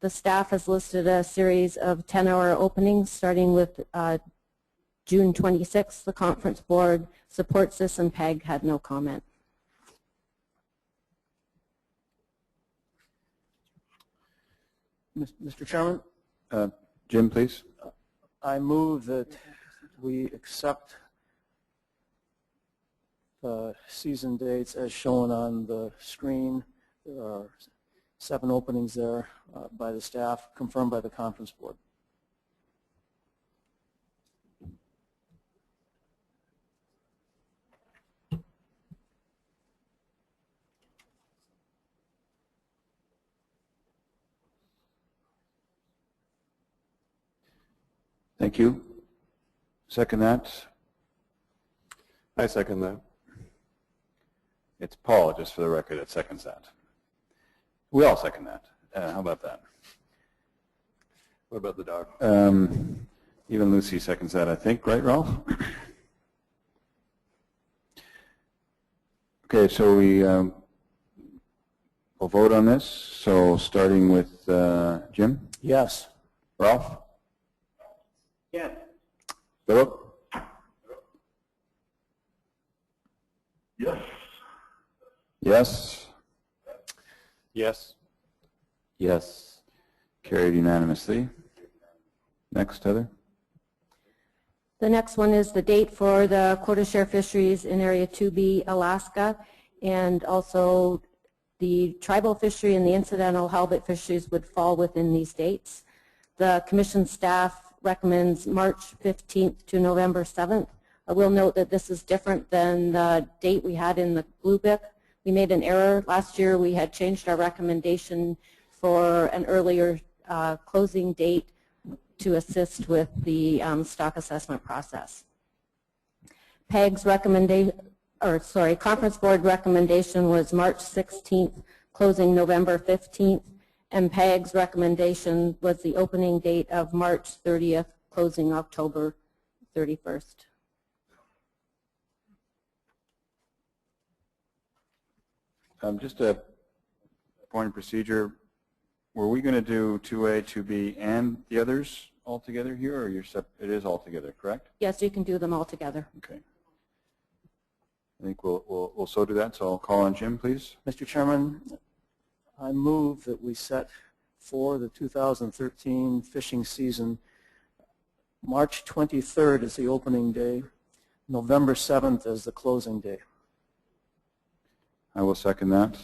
I: The staff has listed a series of 10-hour openings starting with June 26th. The conference board supports this, and PAG had no comment.
B: Mr. Chairman?
A: Jim, please.
B: I move that we accept the season dates as shown on the screen. There are 7 openings there by the staff, confirmed by the conference board.
A: Thank you. Second that.
D: I second that.
A: It's Paul, just for the record, that seconds that. We all second that. How about that?
D: What about the dog?
A: Even Lucy seconds that, I think. Right, Ralph? Okay, so we'll vote on this. So starting with Jim?
B: Yes.
A: Ralph?
H: Yes.
A: Philip?
E: Yes.
A: Yes.
D: Yes.
F: Yes.
A: Carried unanimously. Next, Heather.
I: The next one is the date for the quota share fisheries in Area 2B, Alaska, and also the tribal fishery and the incidental halibut fisheries would fall within these dates. The commission staff recommends March 15th to November 7th. I will note that this is different than the date we had in the blue book. We made an error. Last year we had changed our recommendation for an earlier closing date to assist with the stock assessment process. PAG's recommendation, conference board recommendation was March 16th, closing November 15th, and PAG's recommendation was the opening date of March 30th, closing October 31st.
A: Just a point of procedure. Were we going to do 2A, 2B, and the others all together here, or it is all together, correct?
I: Yes, you can do them all together.
A: Okay. I think we'll so do that. So I'll call on Jim, please.
B: Mr. Chairman, I move that we set for the 2013 fishing season March 23rd as the opening day, November 7th as the closing day.
A: I will second that.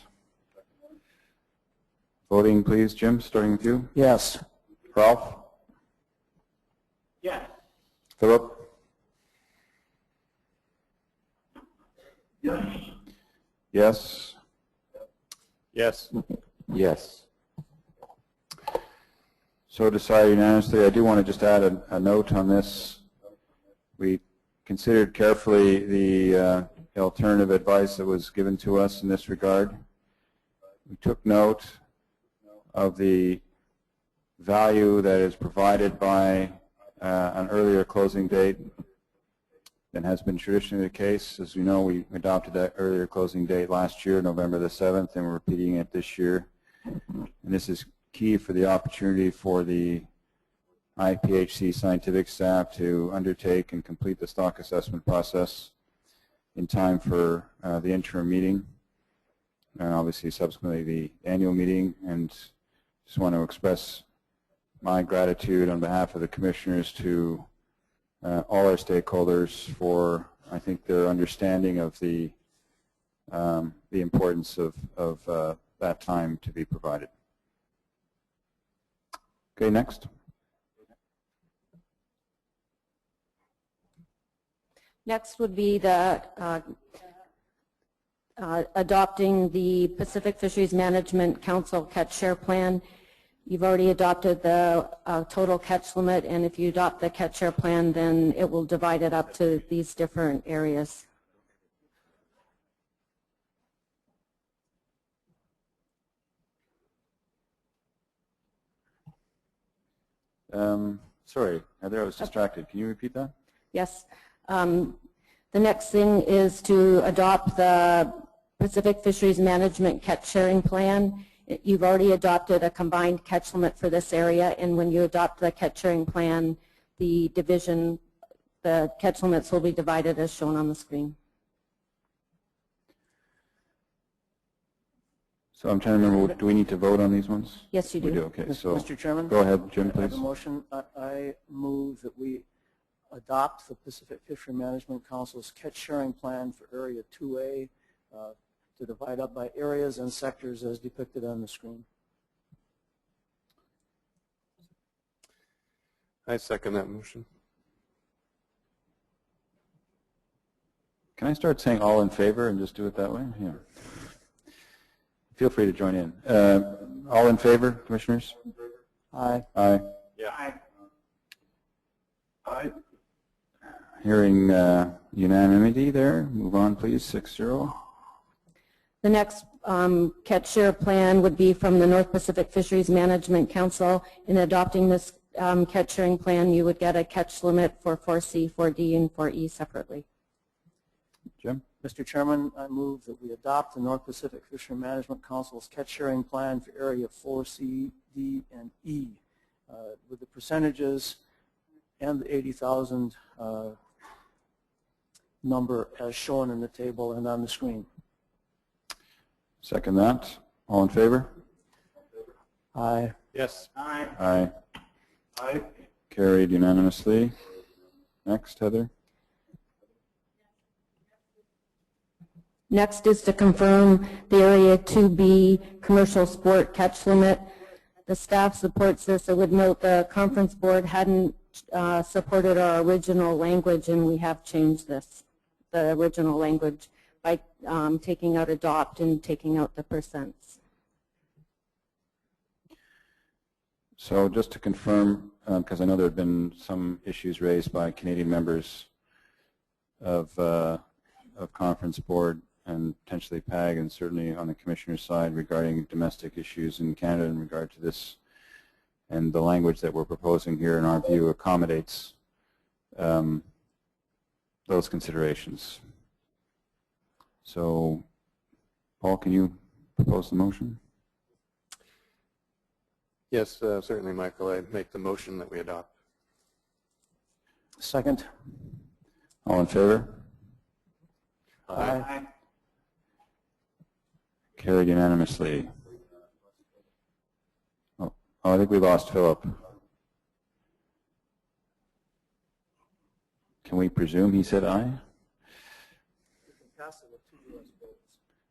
A: Voting, please, Jim, starting with you.
B: Yes.
A: Ralph?
H: Yes.
A: Philip?
E: Yes.
A: Yes.
D: Yes.
F: Yes.
A: So decided unanimously. I do want to just add a note on this. We considered carefully the alternative advice that was given to us in this regard. We took note of the value that is provided by an earlier closing date than has been traditionally the case. As you know, we adopted that earlier closing date last year, November the 7th, and we're repeating it this year. And this is key for the opportunity for the IPHC scientific staff to undertake and complete the stock assessment process in time for the interim meeting, and obviously subsequently the annual meeting. And just want to express my gratitude on behalf of the commissioners to all our stakeholders for, I think, their understanding of the importance of that time to be provided. Okay, next.
I: Next would be the adopting the Pacific Fisheries Management Council catch share plan. You've already adopted the total catch limit, and if you adopt the catch share plan, then it will divide it up to these different areas.
A: Sorry, Heather, I was distracted. Can you repeat that?
I: Yes. The next thing is to adopt the Pacific Fisheries Management catch sharing plan. You've already adopted a combined catch limit for this area, and when you adopt the catch sharing plan, the catch limits will be divided as shown on the screen.
A: So I'm trying to remember, do we need to vote on these ones?
I: Yes, you do.
A: We do, okay. So
B: Mr. Chairman?
A: Go ahead, Jim,
B: I have
A: please.
B: a motion. I move that we adopt the Pacific Fishery Management Council's catch sharing plan for Area 2A to divide up by areas and sectors as depicted on the screen.
D: I second that motion.
A: Can I start saying all in favor and just do it that way? Yeah. Feel free to join in. All in favor, commissioners?
B: Aye.
A: Aye.
D: Yeah.
H: Aye.
E: Aye.
A: Hearing unanimity there. Move on, please. 6-0.
I: The next catch share plan would be from the North Pacific Fisheries Management Council. In adopting this catch sharing plan, you would get a catch limit for 4C, 4D, and 4E separately.
A: Jim?
B: Mr. Chairman, I move that we adopt the North Pacific Fishery Management Council's catch sharing plan for Area 4C, D, and E with the percentages and the 80,000 number as shown in the table and on the screen.
A: Second that. All in favor?
B: Aye.
D: Yes.
H: Aye.
A: Aye.
E: Aye.
A: Carried unanimously. Next, Heather.
I: Next is to confirm the Area 2B commercial sport catch limit. The staff supports this. I would note the conference board hadn't supported our original language, and we have changed this, the original language, by taking out adopt and taking out the percents.
A: So just to confirm, because I know there have been some issues raised by Canadian members of conference board and potentially PAG, and certainly on the commissioner's side regarding domestic issues in Canada in regard to this, and the language that we're proposing here in our view accommodates those considerations. So, Paul, can you propose the motion?
D: Yes, certainly, Michael. I make the motion that we adopt.
B: Second.
A: All in favor?
B: Aye.
A: Carried unanimously. Oh, I think we lost Philip. Can we presume he said aye?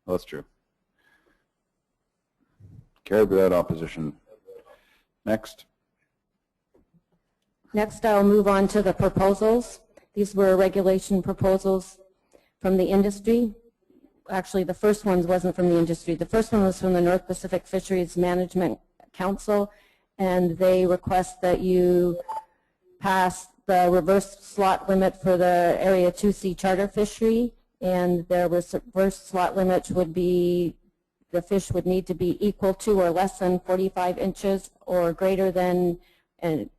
A: Oh, that's true. Carried without opposition. Next.
I: Next, I'll move on to the proposals. These were regulation proposals from the industry. Actually, the first one wasn't from the industry. The first one was from the North Pacific Fisheries Management Council, and they request that you pass the reverse slot limit for the Area 2C charter fishery, and their reverse slot limit would be the fish would need to be equal to or less than 45 inches or greater than and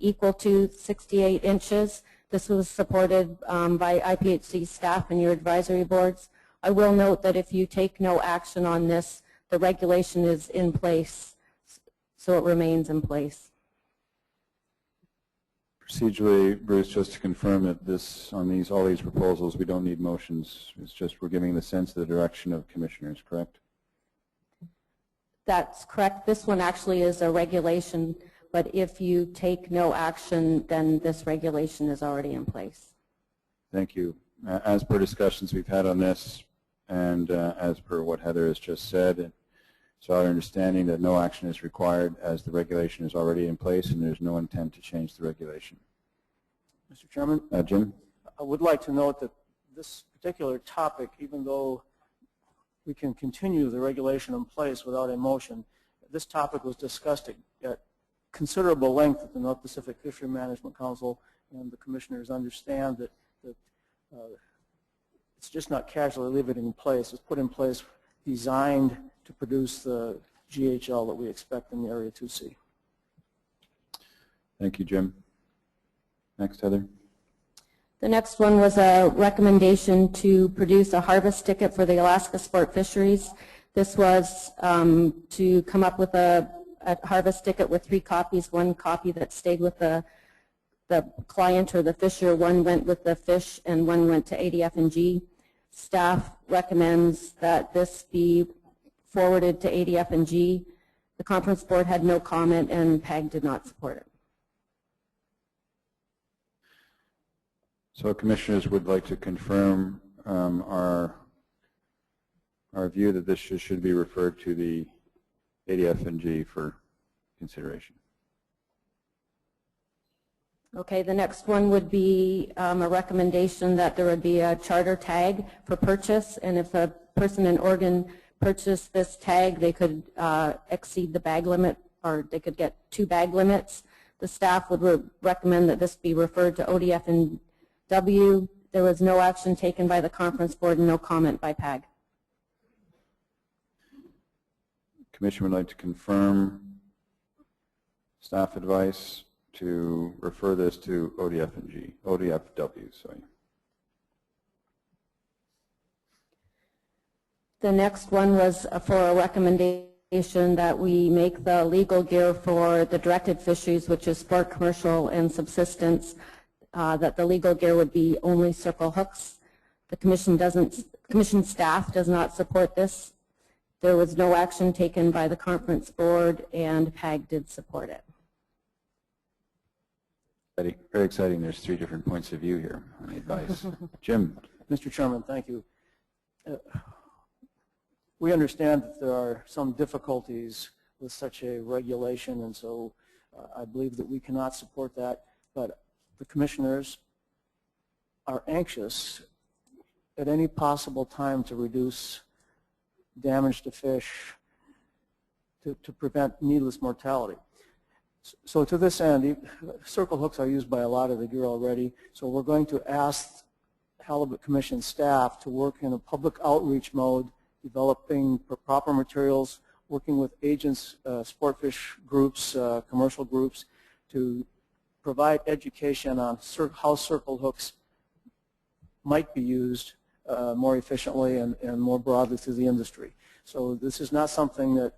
I: equal to 68 inches. This was supported by IPHC staff and your advisory boards. I will note that if you take no action on this, the regulation is in place, so it remains in place.
A: Procedurally, Bruce, just to confirm that all these proposals, we don't need motions. It's just we're giving the sense of the direction of commissioners, correct?
I: That's correct. This one actually is a regulation, but if you take no action, then this regulation is already in place.
A: Thank you. As per discussions we've had on this, and as per what Heather has just said, it's our understanding that no action is required as the regulation is already in place and there's no intent to change the regulation.
B: Mr. Chairman?
A: Jim?
B: I would like to note that this particular topic, even though we can continue the regulation in place without a motion, this topic was discussed at considerable length at the North Pacific Fishery Management Council, and the commissioners understand that it's just not casually leave it in place. It's put in place designed to produce the GHL that we expect in the Area 2C.
A: Thank you, Jim. Next, Heather.
I: The next one was a recommendation to produce a harvest ticket for the Alaska sport fisheries. This was to come up with a harvest ticket with 3 copies, 1 copy that stayed with the client or the fisher, 1 went with the fish, and 1 went to ADF&G. Staff recommends that this be forwarded to ADF&G. The conference board had no comment and PAG did not support it.
A: So commissioners would like to confirm our view that this should be referred to the ADF&G for consideration.
I: Okay, the next one would be a recommendation that there would be a charter tag for purchase, and if a person in Oregon purchased this tag, they could exceed the bag limit, or they could get 2 bag limits. The staff would recommend that this be referred to ODF&W. There was no action taken by the conference board and no comment by PAG.
A: Commission would like to confirm staff advice to refer this to ODFW, sorry.
I: The next one was for a recommendation that we make the legal gear for the directed fisheries, which is sport, commercial, and subsistence, that the legal gear would be only circle hooks. The commission staff does not support this. There was no action taken by the conference board, and PAG did support it.
A: Very exciting. There's 3 different points of view here on the advice. Jim.
B: Mr. Chairman, thank you. We understand that there are some difficulties with such a regulation, and so I believe that we cannot support that, but the commissioners are anxious at any possible time to reduce damage to fish, to prevent needless mortality. So to this end, circle hooks are used by a lot of the gear already, so we're going to ask Halibut Commission staff to work in a public outreach mode, developing proper materials, working with agents, sport fish groups, commercial groups, to provide education on how circle hooks might be used more efficiently and more broadly through the industry. So this is not something that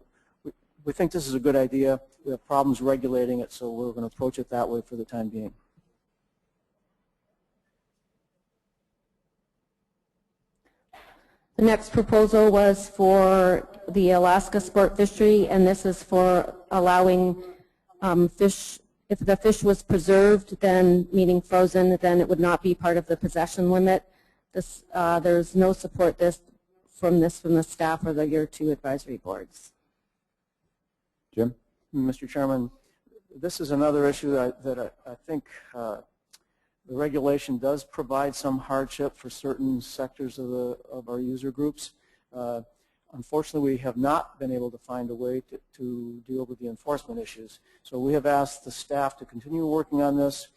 B: we think this is a good idea. We have problems regulating it, so we're going to approach it that way for the time being.
I: The next proposal was for the Alaska sport fishery, and this is for allowing fish, if the fish was preserved, then meaning frozen, then it would not be part of the possession limit. This, there's no support from the staff or the Year 2 advisory boards.
A: Jim?
B: Mr. Chairman, this is another issue that I think the regulation does provide some hardship for certain sectors of our user groups. Unfortunately, we have not been able to find a way to deal with the enforcement issues. So we have asked the staff to continue working on this.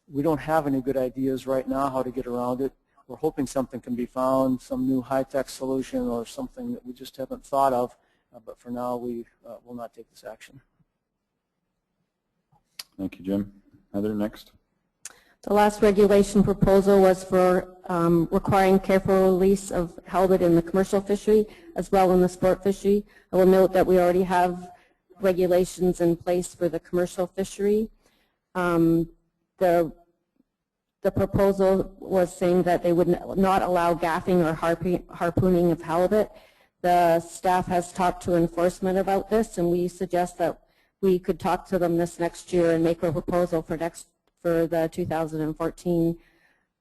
B: We don't have any good ideas right now how to get around it. we're hoping something can be found, some new high-tech solution or something that we just haven't thought of. But for now, we will not take this action.
A: Thank you, Jim. Heather, next.
I: The last regulation proposal was for requiring careful release of halibut in the commercial fishery as well in the sport fishery. I will note that we already have regulations in place for the commercial fishery. The proposal was saying that they would not allow gaffing or harpooning of halibut. The staff has talked to enforcement about this, and we suggest that we could talk to them this next year and make a proposal for the 2014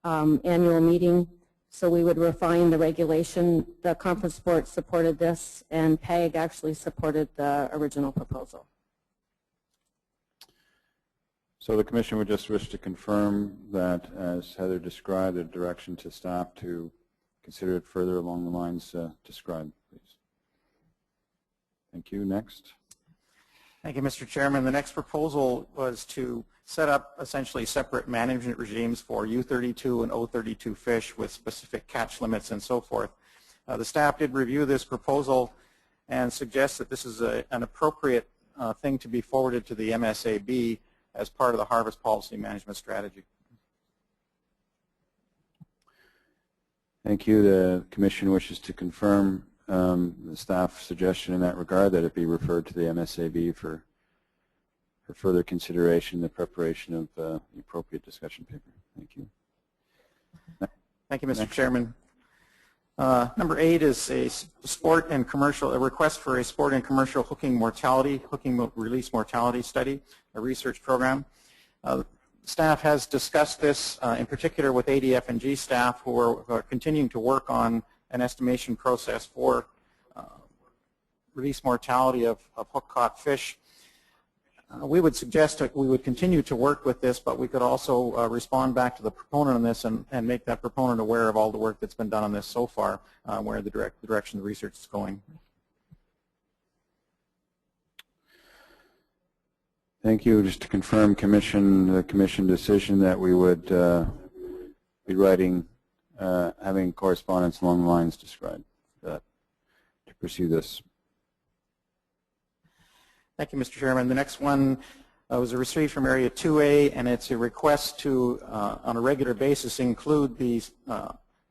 I: annual meeting. So we would refine the regulation. The conference board supported this, and PAG actually supported the original proposal.
A: So the Commission would just wish to confirm that, as Heather described, the direction to staff to consider it further along the lines described, please. Thank you. Next.
G: Thank you, Mr. Chairman. The next proposal was to set up essentially separate management regimes for U32 and O32 fish with specific catch limits and so forth. The staff did review this proposal and suggest that this is an appropriate thing to be forwarded to the MSAB as part of the harvest policy management strategy.
A: Thank you. The Commission wishes to confirm the staff suggestion in that regard, that it be referred to the MSAB for further consideration, the preparation of the appropriate discussion paper. Thank you.
G: Thank you, Mr. Chairman. Number 8 is a request for a sport and commercial hooking release mortality study, a research program. Staff has discussed this in particular with ADF&G staff, who are continuing to work on an estimation process for release mortality of hook-caught fish. We would suggest that we would continue to work with this, but we could also respond back to the proponent on this and make that proponent aware of all the work that's been done on this so far, where the direction the research is going.
A: Thank you. Just to confirm, the Commission decision that we would be writing, having correspondence along the lines described to pursue this.
G: Thank you, Mr. Chairman. The next one was a receipt from Area 2A, and it's a request to, on a regular basis, include the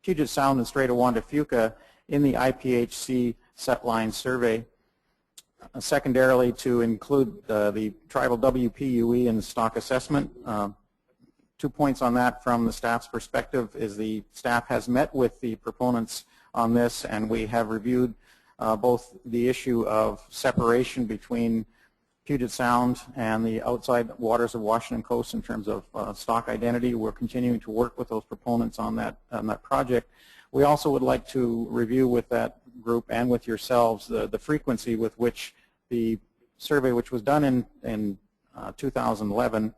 G: Puget Sound and Strait of Juan de Fuca in the IPHC set line survey. Secondarily, to include the tribal WPUE in the stock assessment. 2 points on that from the staff's perspective is the staff has met with the proponents on this, and we have reviewed both the issue of separation between Puget Sound and the outside waters of Washington Coast in terms of stock identity. We're continuing to work with those proponents on that project. We also would like to review with that group and with yourselves the frequency with which the survey, which was done in 2011,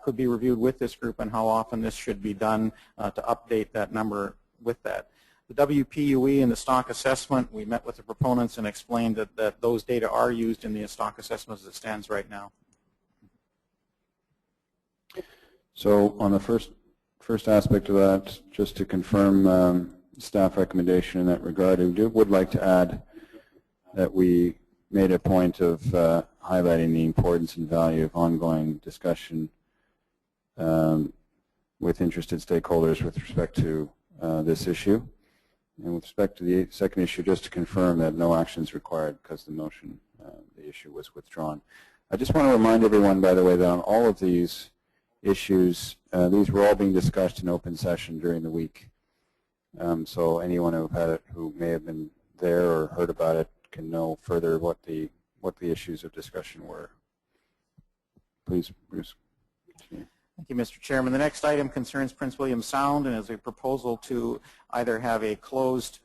G: could be reviewed with this group, and how often this should be done to update that number with that. The WPUE and the stock assessment, we met with the proponents and explained that those data are used in the stock assessment as it stands right now.
A: So on the first aspect of that, just to confirm staff recommendation in that regard, I would like to add that we made a point of highlighting the importance and value of ongoing discussion with interested stakeholders with respect to this issue. And with respect to the second issue, just to confirm that no action is required because the motion, the issue was withdrawn. I just want to remind everyone, by the way, that on all of these issues, these were all being discussed in open session during the week. So anyone who may have been there or heard about it can know further what the issues of discussion were. Please, Bruce. Continue.
G: Thank you, Mr. Chairman. The next item concerns Prince William Sound and is a proposal to either have a closed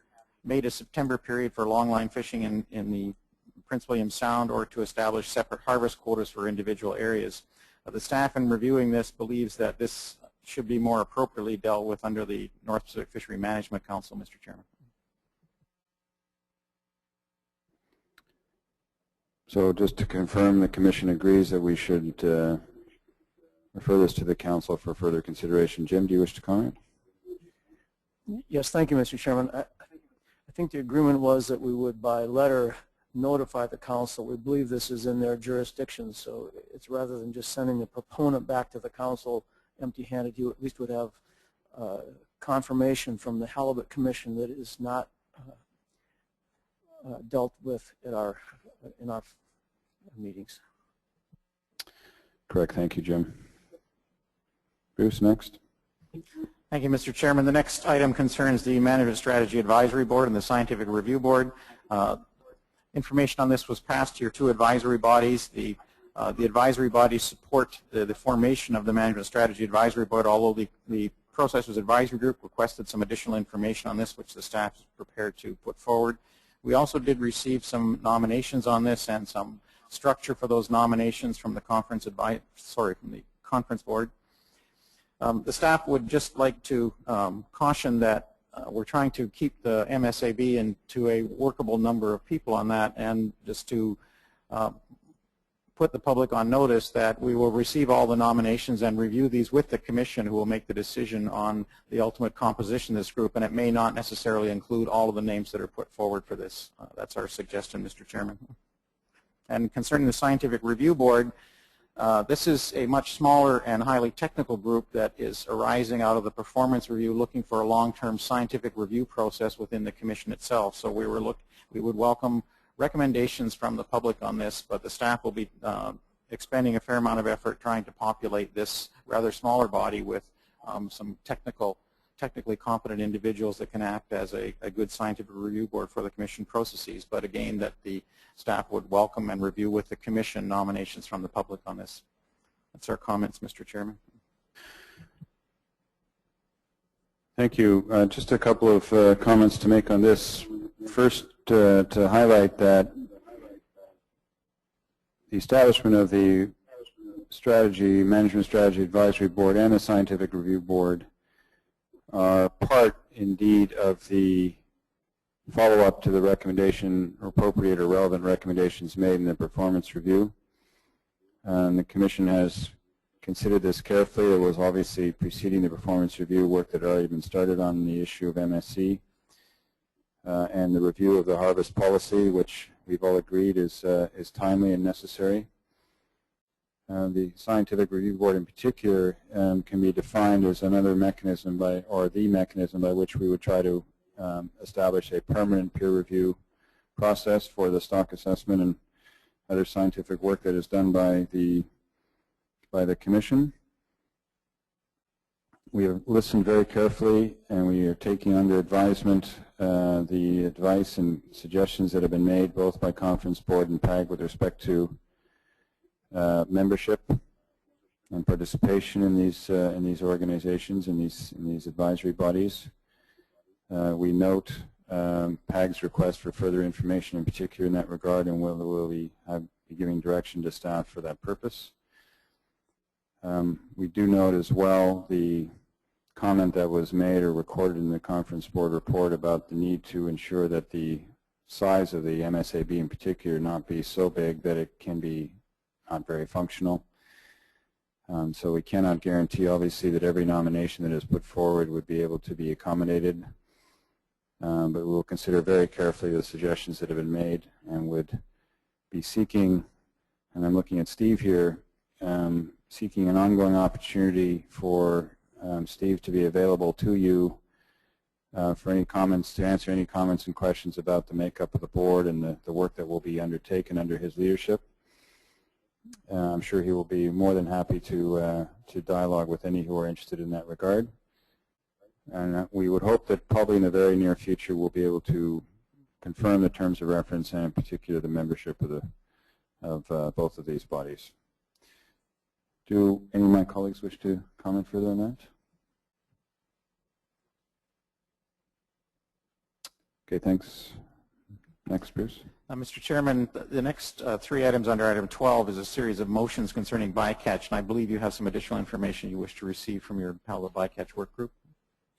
G: May to September period for longline fishing in the Prince William Sound, or to establish separate harvest quotas for individual areas. The staff in reviewing this believes that this should be more appropriately dealt with under the North Pacific Fishery Management Council, Mr. Chairman.
A: So just to confirm, the Commission agrees that we should refer this to the Council for further consideration. Jim, do you wish to comment?
B: Yes, thank you, Mr. Chairman. I think the agreement was that we would by letter notify the council. We believe this is in their jurisdiction, so it's rather than just sending the proponent back to the council empty-handed, you at least would have confirmation from the Halibut Commission that it is not dealt with at in our meetings.
A: Correct. Thank you, Jim. Bruce, next.
G: Thank you, Mr. Chairman. The next item concerns the Management Strategy Advisory Board and the Scientific Review Board. Information on this was passed to your two advisory bodies. The advisory bodies support the formation of the Management Strategy Advisory Board, although the Processors Advisory Group requested some additional information on this, which the staff is prepared to put forward. We also did receive some nominations on this and some structure for those nominations from the from the Conference Board. The staff would just like to caution that we're trying to keep the MSAB into a workable number of people on that, and just to put the public on notice that we will receive all the nominations and review these with the Commission, who will make the decision on the ultimate composition of this group, and it may not necessarily include all of the names that are put forward for this. That's our suggestion, Mr. Chairman. And concerning the Scientific Review Board, this is a much smaller and highly technical group that is arising out of the performance review, looking for a long-term scientific review process within the Commission itself. So we would welcome recommendations from the public on this, but the staff will be expending a fair amount of effort trying to populate this rather smaller body with some technically competent individuals that can act as a good scientific review board for the Commission processes. But again, that the staff would welcome and review with the Commission nominations from the public on this. That's our comments, Mr. Chairman.
A: Thank you. Just a couple of comments to make on this. First, to highlight that the establishment of the Management Strategy Advisory Board and the Scientific Review Board are part, indeed, of the follow-up to the recommendation, or appropriate or relevant recommendations made in the performance review. And the Commission has considered this carefully. It was obviously preceding the performance review work that had already been started on the issue of MSC. And the review of the harvest policy, which we've all agreed is timely and necessary. The Scientific Review Board in particular can be defined as another mechanism or the mechanism by which we would try to establish a permanent peer review process for the stock assessment and other scientific work that is done by the Commission. We have listened very carefully, and we are taking under advisement the advice and suggestions that have been made both by Conference Board and PAG with respect to membership and participation in these organizations, in these advisory bodies. We note PAG's request for further information, in particular in that regard, and we'll be giving direction to staff for that purpose. We do note as well the comment that was made or recorded in the Conference Board report about the need to ensure that the size of the MSAB in particular not be so big that it can be not very functional. So we cannot guarantee, obviously, that every nomination that is put forward would be able to be accommodated. But we will consider very carefully the suggestions that have been made and would be seeking, and I'm looking at Steve here, seeking an ongoing opportunity for Steve to be available to you for any comments, to answer any comments and questions about the makeup of the board and the work that will be undertaken under his leadership. I'm sure he will be more than happy to dialogue with any who are interested in that regard. And we would hope that probably in the very near future we'll be able to confirm the terms of reference and in particular the membership of both of these bodies. Do any of my colleagues wish to comment further on that? Okay, thanks. Next, Bruce.
G: Mr. Chairman, the next three items under item 12 is a series of motions concerning bycatch, and I believe you have some additional information you wish to receive from your Halibut bycatch work group.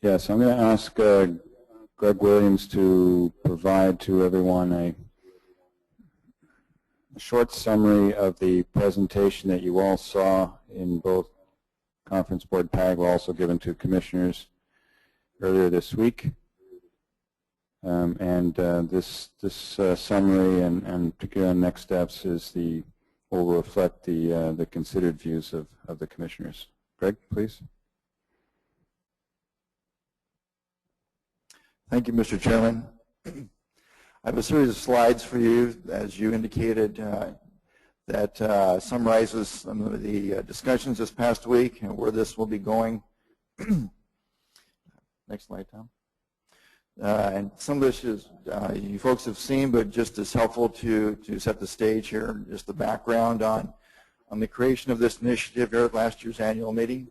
A: Yes, I'm going to ask Greg Williams to provide to everyone a short summary of the presentation that you all saw in both Conference Board PAG, also given to commissioners, earlier this week. This summary and particularly on next steps will reflect the considered views of the commissioners. Greg, please.
J: Thank you, Mr. Chairman. I have a series of slides for you, as you indicated, that summarizes some of the discussions this past week and where this will be going. Next slide, Tom. And some of this is you folks have seen, but just as helpful to set the stage here, just the background on the creation of this initiative here at last year's annual meeting.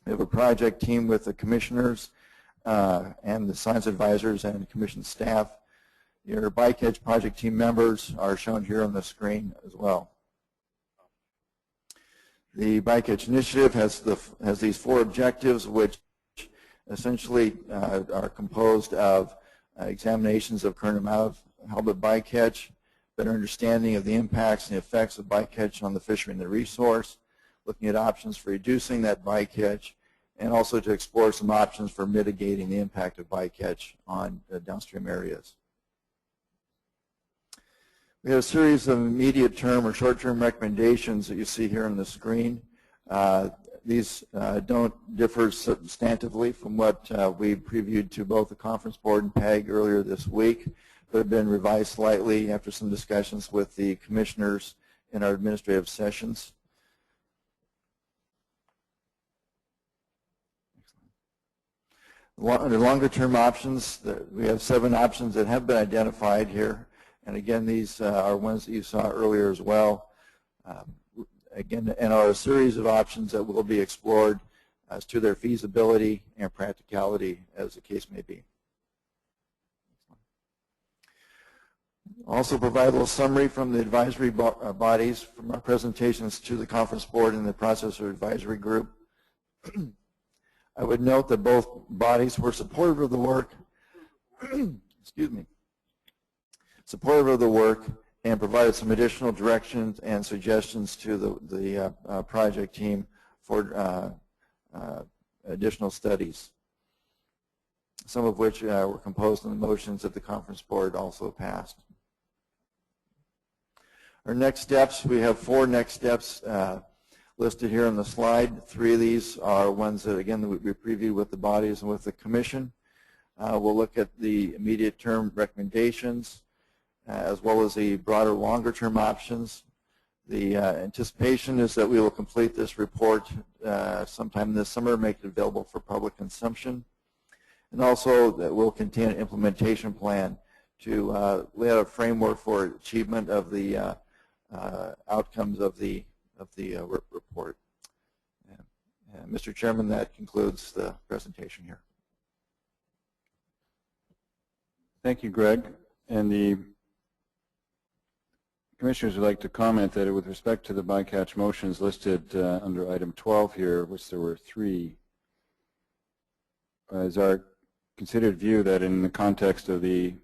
J: We have a project team with the commissioners and the science advisors and commission staff. Your bycatch project team members are shown here on the screen as well. The bycatch initiative has these 4 objectives, which essentially are composed of examinations of current amount of halibut bycatch, better understanding of the impacts and the effects of bycatch on the fishery and the resource, looking at options for reducing that bycatch, and also to explore some options for mitigating the impact of bycatch on downstream areas. We have a series of immediate term or short-term recommendations that you see here on the screen. These don't differ substantively from what we previewed to both the Conference Board and PAG earlier this week, but have been revised slightly after some discussions with the commissioners in our administrative sessions. Under longer-term options, we have 7 options that have been identified here. And again, these are ones that you saw earlier as well. Again, and are a series of options that will be explored as to their feasibility and practicality, as the case may be. Also provide a little summary from the advisory bodies from our presentations to the Conference Board and the Processor Advisory Group. I would note that both bodies were supportive of the work, excuse me, supportive of the work and provided some additional directions and suggestions to the project team for additional studies, some of which were composed in the motions that the Conference Board also passed. Our next steps, we have 4 next steps listed here on the slide. 3 of these are ones that, again, we previewed with the bodies and with the Commission. We'll look at the immediate term recommendations as well as the broader longer-term options. The anticipation is that we will complete this report sometime this summer, make it available for public consumption, and also that will contain an implementation plan to lay out a framework for achievement of the outcomes of the report. Mr. Chairman, that concludes the presentation here.
A: Thank you, Greg. And the commissioners would like to comment that with respect to the bycatch motions listed under item 12 here, which there were 3, is our considered view that in the context of the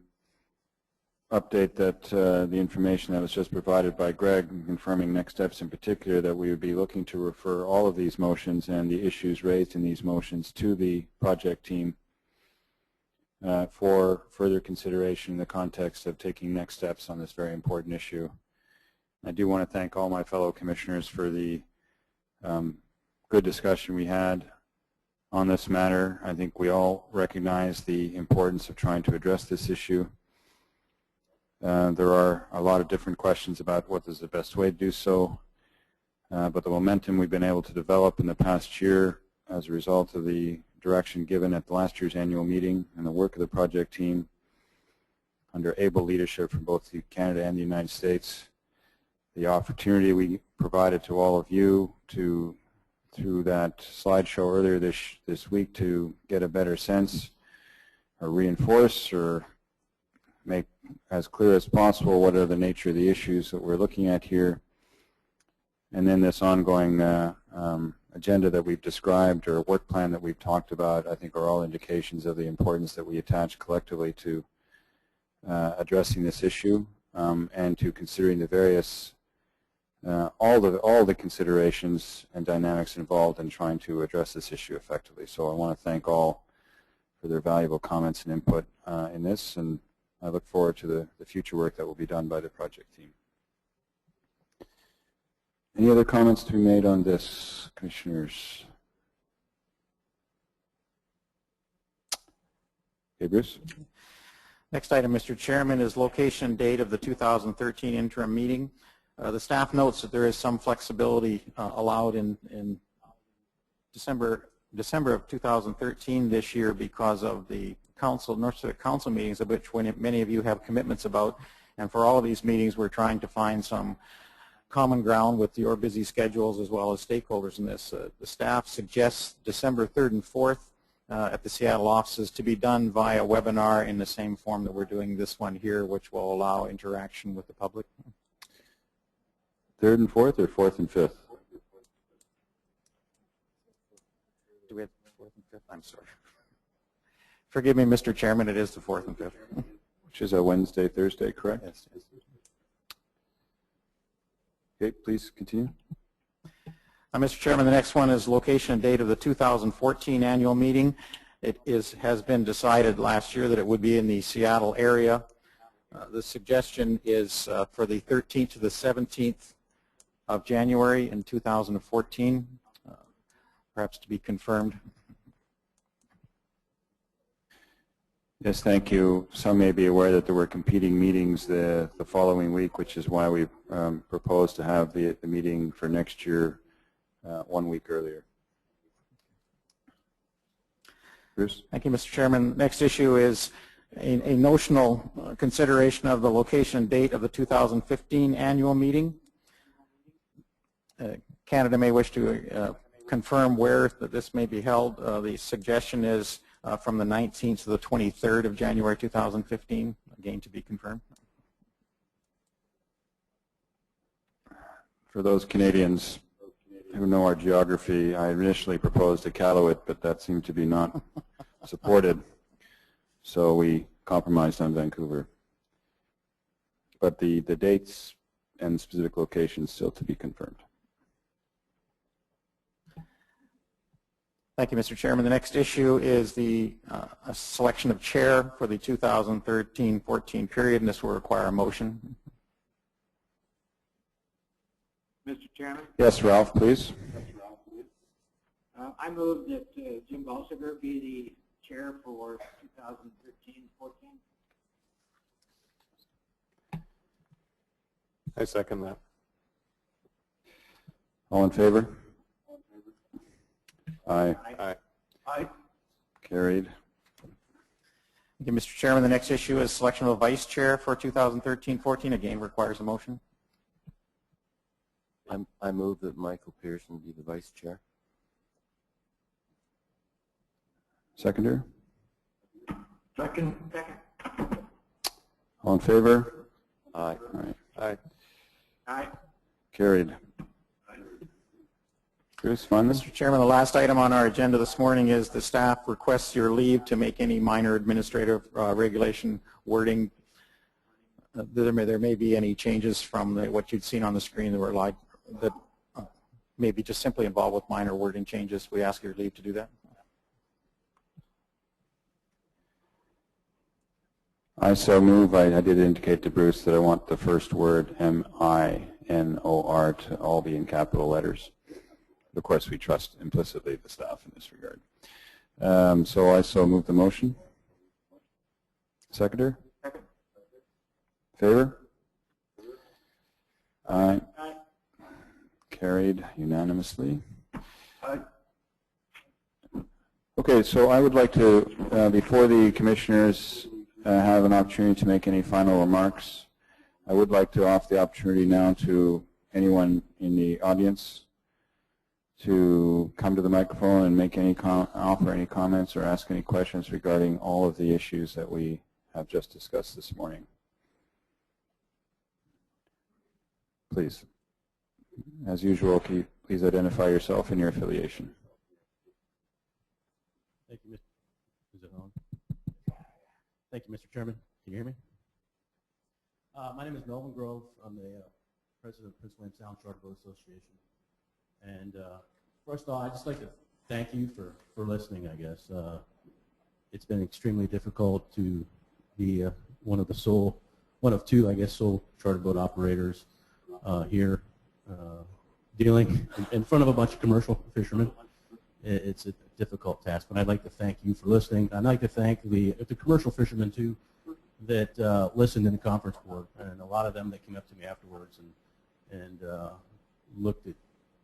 A: update that the information that was just provided by Greg, confirming next steps in particular, that we would be looking to refer all of these motions and the issues raised in these motions to the project team for further consideration in the context of taking next steps on this very important issue. I do want to thank all my fellow commissioners for the good discussion we had on this matter. I think we all recognize the importance of trying to address this issue. There are a lot of different questions about what is the best way to do so, but the momentum we've been able to develop in the past year as a result of the direction given at last year's annual meeting and the work of the project team under able leadership from both Canada and the United States, the opportunity we provided to all of you through that slideshow earlier this week to get a better sense or reinforce or make as clear as possible what are the nature of the issues that we're looking at here. And then this ongoing agenda that we've described or work plan that we've talked about, I think are all indications of the importance that we attach collectively to addressing this issue and to considering the various, all the considerations and dynamics involved in trying to address this issue effectively. So I want to thank all their valuable comments and input in this, and I look forward to the future work that will be done by the project team. Any other comments to be made on this, Commissioners? Okay, Bruce.
G: Next item, Mr. Chairman, is location and date of the 2013 interim meeting. The staff notes that there is some flexibility allowed in December of 2013 this year because of the North Civic Council meetings, of which many of you have commitments about. And for all of these meetings, we're trying to find some common ground with your busy schedules as well as stakeholders in this. The staff suggests December 3rd and 4th at the Seattle offices to be done via webinar in the same form that we're doing this one here, which will allow interaction with the public.
A: 3rd and 4th or 4th and 5th?
G: Do we have 4th and 5th? I'm sorry. Forgive me, Mr. Chairman, it is the 4th and 5th.
A: Which is a Wednesday, Thursday, correct?
G: Yes, yes.
A: Okay, please continue.
G: Mr. Chairman, the next one is location and date of the 2014 annual meeting. It has been decided last year that it would be in the Seattle area. The suggestion is for the 13th to the 17th of January in 2014, perhaps to be confirmed.
A: Yes, thank you. Some may be aware that there were competing meetings the following week, which is why we proposed to have the meeting for next year 1 week earlier. Bruce?
G: Thank you, Mr. Chairman. Next issue is a notional consideration of the location and date of the 2015 annual meeting. Canada may wish to confirm where this may be held. The suggestion is from the 19th to the 23rd of January 2015, again to be confirmed.
A: For those Canadians who know our geography, I initially proposed Iqaluit, but that seemed to be not supported, so we compromised on Vancouver. But the dates and specific locations still to be confirmed.
G: Thank you, Mr. Chairman. The next issue is the selection of chair for the 2013-14 period, and this will require a motion.
H: Mr. Chairman?
A: Yes, Ralph, please.
H: I move that Jim Balsiger be the chair for 2013-14.
D: I second that.
A: All in favor? Aye.
D: Aye.
H: Aye.
A: Carried.
G: Thank you, Mr. Chairman. The next issue is selection of a vice chair for 2013-14. Again, requires a motion.
F: I move that Michael Pearson be the vice chair.
A: Seconder?
H: Second.
A: All in favor?
F: Aye.
A: Aye.
D: Aye.
H: Aye.
A: Carried. Bruce, find this?
G: Mr. Chairman, the last item on our agenda this morning is the staff requests your leave to make any minor administrative regulation wording. There may be any changes from what you'd seen on the screen that maybe just simply involved with minor wording changes. We ask your leave to do that.
A: I so move. I did indicate to Bruce that I want the first word, M-I-N-O-R, to all be in capital letters. Of course, we trust implicitly the staff in this regard. So I so move the motion. Seconder?
H: Second.
A: Favor? Aye. Aye. Carried unanimously.
H: Aye.
A: Okay, so I would like to, before the commissioners have an opportunity to make any final remarks, I would like to offer the opportunity now to anyone in the audience to come to the microphone and make any offer any comments or ask any questions regarding all of the issues that we have just discussed this morning. Please. As usual, please identify yourself and your affiliation.
K: Thank you, Is it on? Thank you, Mr. Chairman. Can you hear me? My name is Melvin Grove. I'm the president of Prince William Sound Charter Boat Association. And first of all, I'd just like to thank you for listening, I guess. it's been extremely difficult to be one of two, I guess, sole charter boat operators here, dealing in front of a bunch of commercial fishermen. It's a difficult task, but I'd like to thank you for listening. I'd like to thank the commercial fishermen too that listened in the conference board, and a lot of them that came up to me afterwards and looked at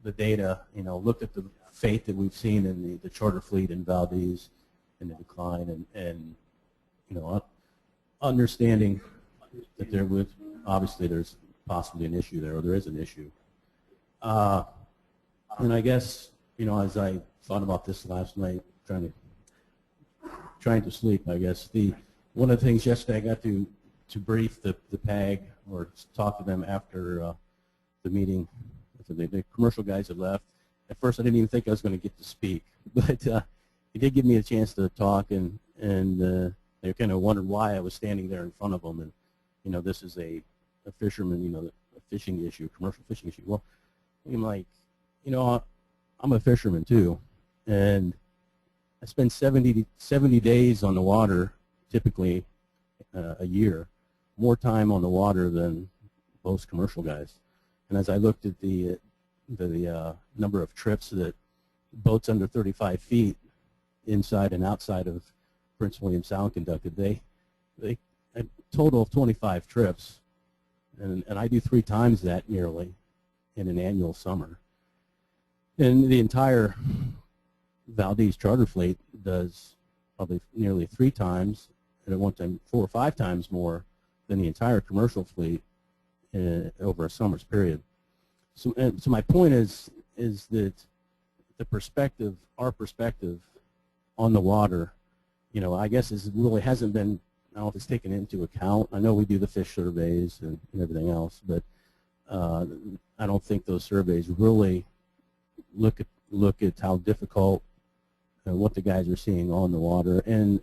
K: the data, looked at the fate that we've seen in the charter fleet in Valdez and the decline, and understanding that there's possibly an issue there, or there is an issue. And I guess, as I thought about this last night, trying to sleep, I guess, one of the things yesterday I got to brief the PAG or talk to them after the meeting. The commercial guys had left. At first I didn't even think I was going to get to speak, but he did give me a chance to talk, and they kind of wondered why I was standing there in front of them. And this is a fisherman, a fishing issue, commercial fishing issue. Well, I'm like, I'm a fisherman too, and I spend 70 days on the water, typically a year, more time on the water than most commercial guys. And as I looked at the number of trips that boats under 35 feet inside and outside of Prince William Sound conducted, they a total of 25 trips, and I do 3 times that nearly in an annual summer. And the entire Valdez charter fleet does probably nearly 3 times, and at one time 4 or 5 times more than the entire commercial fleet over a summer's period. So my point is that our perspective on the water, I guess really hasn't been, I don't know if it's taken into account. I know we do the fish surveys and everything else, but I don't think those surveys really look at how difficult what the guys are seeing on the water. And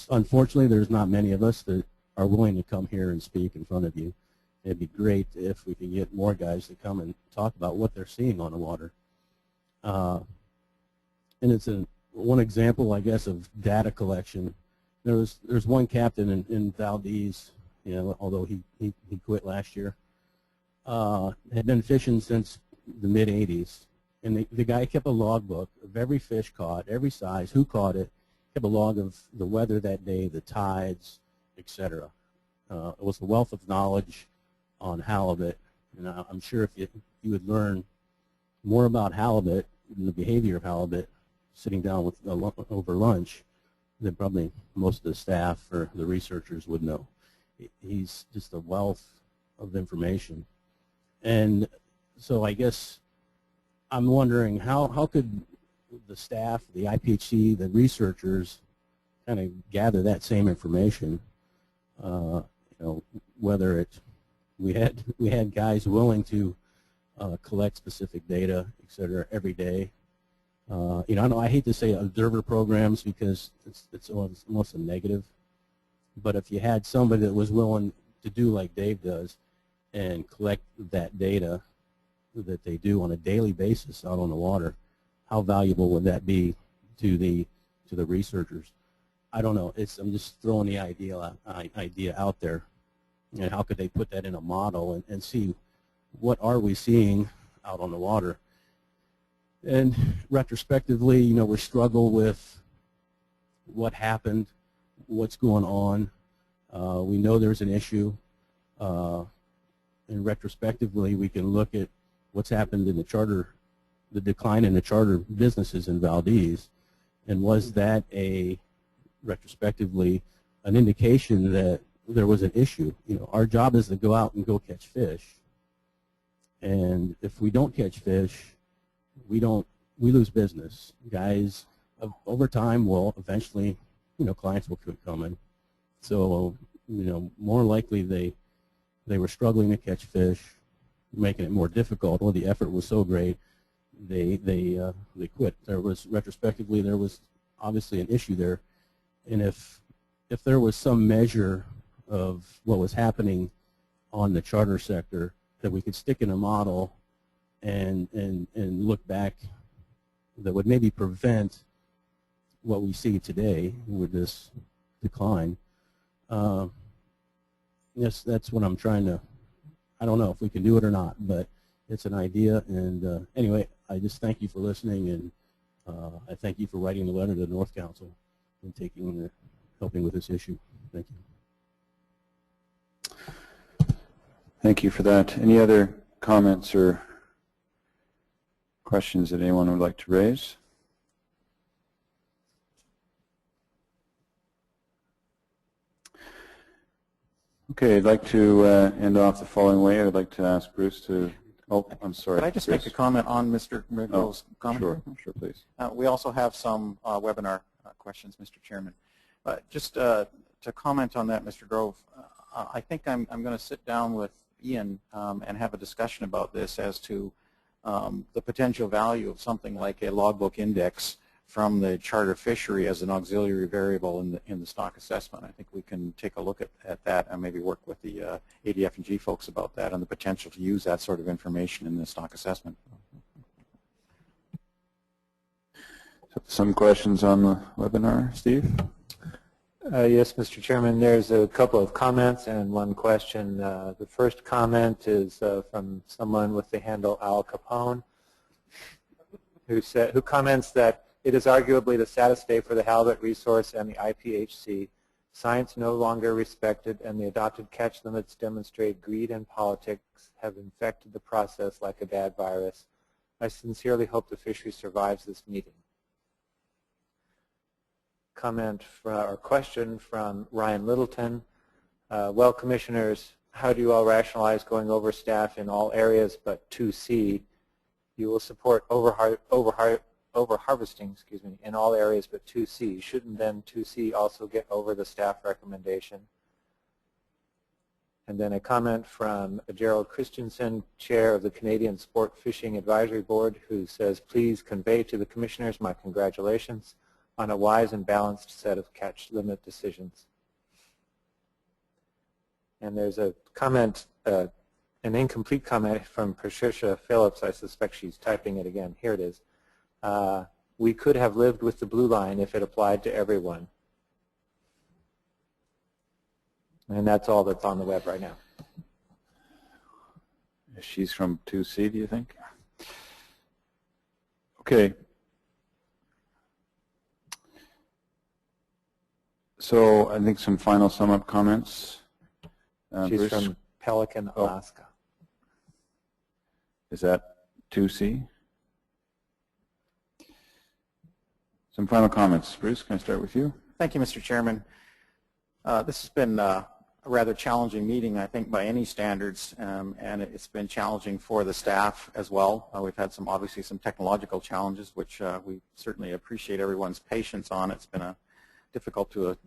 K: unfortunately there's not many of us that are willing to come here and speak in front of you. It'd be great if we could get more guys to come and talk about what they're seeing on the water. And it's one example, I guess, of data collection. There's one captain in Valdez, although he quit last year, had been fishing since the mid-'80s. And the guy kept a logbook of every fish caught, every size, who caught it, kept a log of the weather that day, the tides, etc. It was a wealth of knowledge on halibut, and I'm sure if you would learn more about halibut and the behavior of halibut sitting down over lunch, then probably most of the staff or the researchers would know. He's just a wealth of information. And so I guess I'm wondering how could the staff, the IPHC, the researchers kind of gather that same information, whether we had guys willing to collect specific data, et cetera, every day. I hate to say observer programs because it's almost a negative, but if you had somebody that was willing to do like Dave does and collect that data that they do on a daily basis out on the water, how valuable would that be to the researchers? I don't know. I'm just throwing the idea out there. And how could they put that in a model and see what are we seeing out on the water? And retrospectively, we struggle with what happened, what's going on. We know there's an issue. And retrospectively, we can look at what's happened in the decline in the charter businesses in Valdez, and was that retrospectively an indication that there was an issue? Our job is to go out and go catch fish, and if we don't catch fish, we lose business. Guys, over time, will eventually, clients will quit coming. So, more likely they were struggling to catch fish, making it more difficult. Well, the effort was so great, they quit. Retrospectively, there was obviously an issue there, and if there was some measure of what was happening on the charter sector that we could stick in a model and look back, that would maybe prevent what we see today with this decline. Yes, that's what I'm trying to, I don't know if we can do it or not, but it's an idea. And anyway, I just thank you for listening, and I thank you for writing the letter to the North Council and helping with this issue. Thank you.
A: Thank you for that. Any other comments or questions that anyone would like to raise? Okay, I'd like to end off the following way. I'd like to ask Bruce to, oh, I'm sorry.
G: Could I just
A: Bruce?
G: make a comment on Mr. McGill's comment?
A: Sure, please.
G: We also have some webinar questions, Mr. Chairman. Just to comment on that, Mr. Grove, I think I'm going to sit down with Ian and have a discussion about this as to the potential value of something like a logbook index from the charter fishery as an auxiliary variable in the stock assessment. I think we can take a look at that and maybe work with the ADF&G folks about that and the potential to use that sort of information in the stock assessment.
A: Some questions on the webinar, Steve?
L: Yes, Mr. Chairman, there's a couple of comments and one question. The first comment is from someone with the handle Al Capone, who comments that it is arguably the saddest day for the halibut resource and the IPHC. Science no longer respected, and the adopted catch limits demonstrate greed and politics have infected the process like a bad virus. I sincerely hope the fishery survives this meeting. Comment or question from Ryan Littleton. Well, Commissioners, how do you all rationalize going over staff in all areas but 2C? You will support over-harvesting, in all areas but 2C. Shouldn't then 2C also get over the staff recommendation? And then a comment from Gerald Christensen, Chair of the Canadian Sport Fishing Advisory Board, who says, please convey to the Commissioners my congratulations on a wise and balanced set of catch limit decisions. And there's a comment, an incomplete comment from Patricia Phillips. I suspect she's typing it again. Here it is. We could have lived with the blue line if it applied to everyone. And that's all that's on the web right now.
A: She's from 2C, do you think? Okay. So I think some final sum-up comments.
L: She's
A: Bruce?
L: from Pelican, Alaska.
A: Is that 2C? Some final comments. Bruce, can I start with you?
G: Thank you, Mr. Chairman. This has been a rather challenging meeting, I think, by any standards, and it's been challenging for the staff as well. We've had obviously some technological challenges, which we certainly appreciate everyone's patience on. It's been difficult to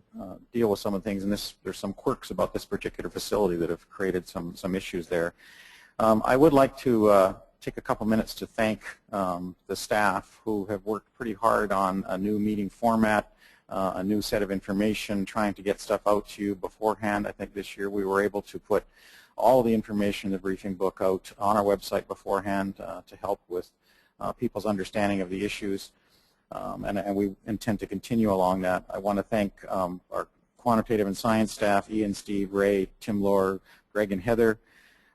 G: deal with some of the things, and there's some quirks about this particular facility that have created some issues there. I would like to take a couple minutes to thank the staff who have worked pretty hard on a new meeting format, a new set of information, trying to get stuff out to you beforehand. I think this year we were able to put all the information in the briefing book out on our website beforehand to help with people's understanding of the issues. And we intend to continue along that. I want to thank our quantitative and science staff, Ian, Steve, Ray, Tim Lohr, Greg, and Heather.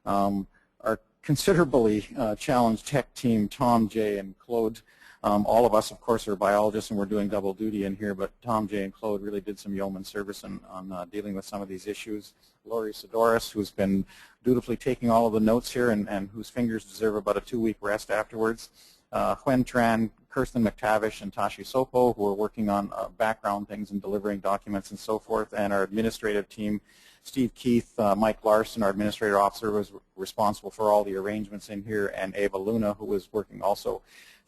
G: Our considerably challenged tech team, Tom, Jay, and Claude. All of us, of course, are biologists, and we're doing double duty in here, but Tom, Jay, and Claude really did some yeoman service on dealing with some of these issues. Lori Sidoris, who's been dutifully taking all of the notes here and whose fingers deserve about a 2-week rest afterwards. Huen Tran, Kirsten McTavish, and Tashi Sopo, who are working on background things and delivering documents and so forth, and our administrative team, Steve Keith, Mike Larson, our administrator officer, was responsible for all the arrangements in here, and Ava Luna, who was working also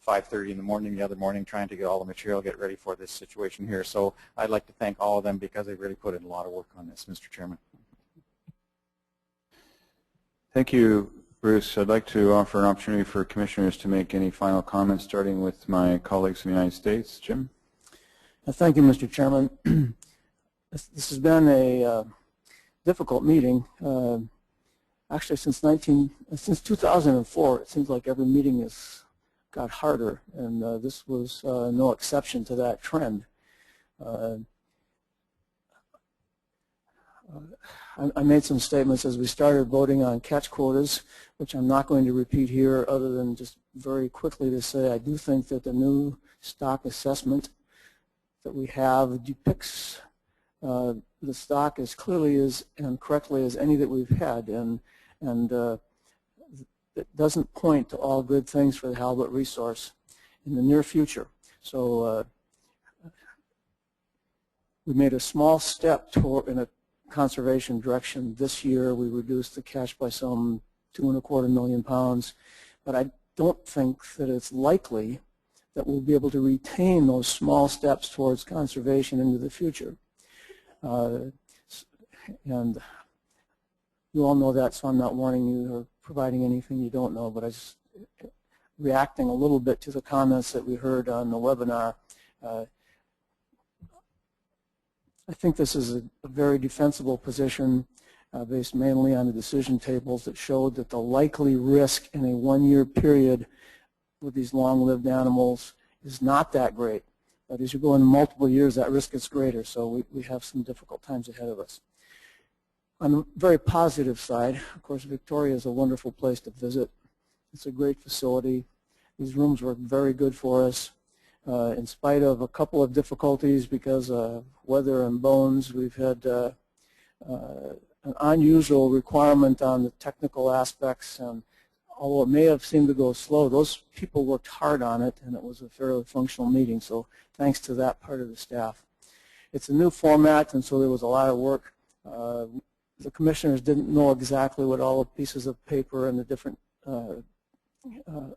G: 5:30 in the morning the other morning trying to get all the material, get ready for this situation here. So I'd like to thank all of them because they really put in a lot of work on this, Mr. Chairman.
A: Thank you, Bruce. I'd like to offer an opportunity for commissioners to make any final comments, starting with my colleagues in the United States. Jim?
B: Thank you, Mr. Chairman. This has been a difficult meeting. Actually, since 2004, it seems like every meeting has got harder, and this was no exception to that trend. I made some statements as we started voting on catch quotas, which I'm not going to repeat here other than just very quickly to say I do think that the new stock assessment that we have depicts the stock as clearly as and correctly as any that we've had, and it doesn't point to all good things for the halibut resource in the near future. So we made a small step toward in a conservation direction this year. We reduced the catch by some 2.25 million pounds, but I don't think that it's likely that we'll be able to retain those small steps towards conservation into the future. And you all know that, so I'm not warning you or providing anything you don't know, but I just reacting a little bit to the comments that we heard on the webinar. I think this is a very defensible position based mainly on the decision tables that showed that the likely risk in a one-year period with these long-lived animals is not that great. But as you go in multiple years, that risk gets greater, so we have some difficult times ahead of us. On the very positive side, of course, Victoria is a wonderful place to visit. It's a great facility. These rooms work very good for us. In spite of a couple of difficulties because of weather and bones, we've had an unusual requirement on the technical aspects, and although it may have seemed to go slow, those people worked hard on it, and it was a fairly functional meeting, so thanks to that part of the staff. It's a new format, and so there was a lot of work. The commissioners didn't know exactly what all the pieces of paper and the different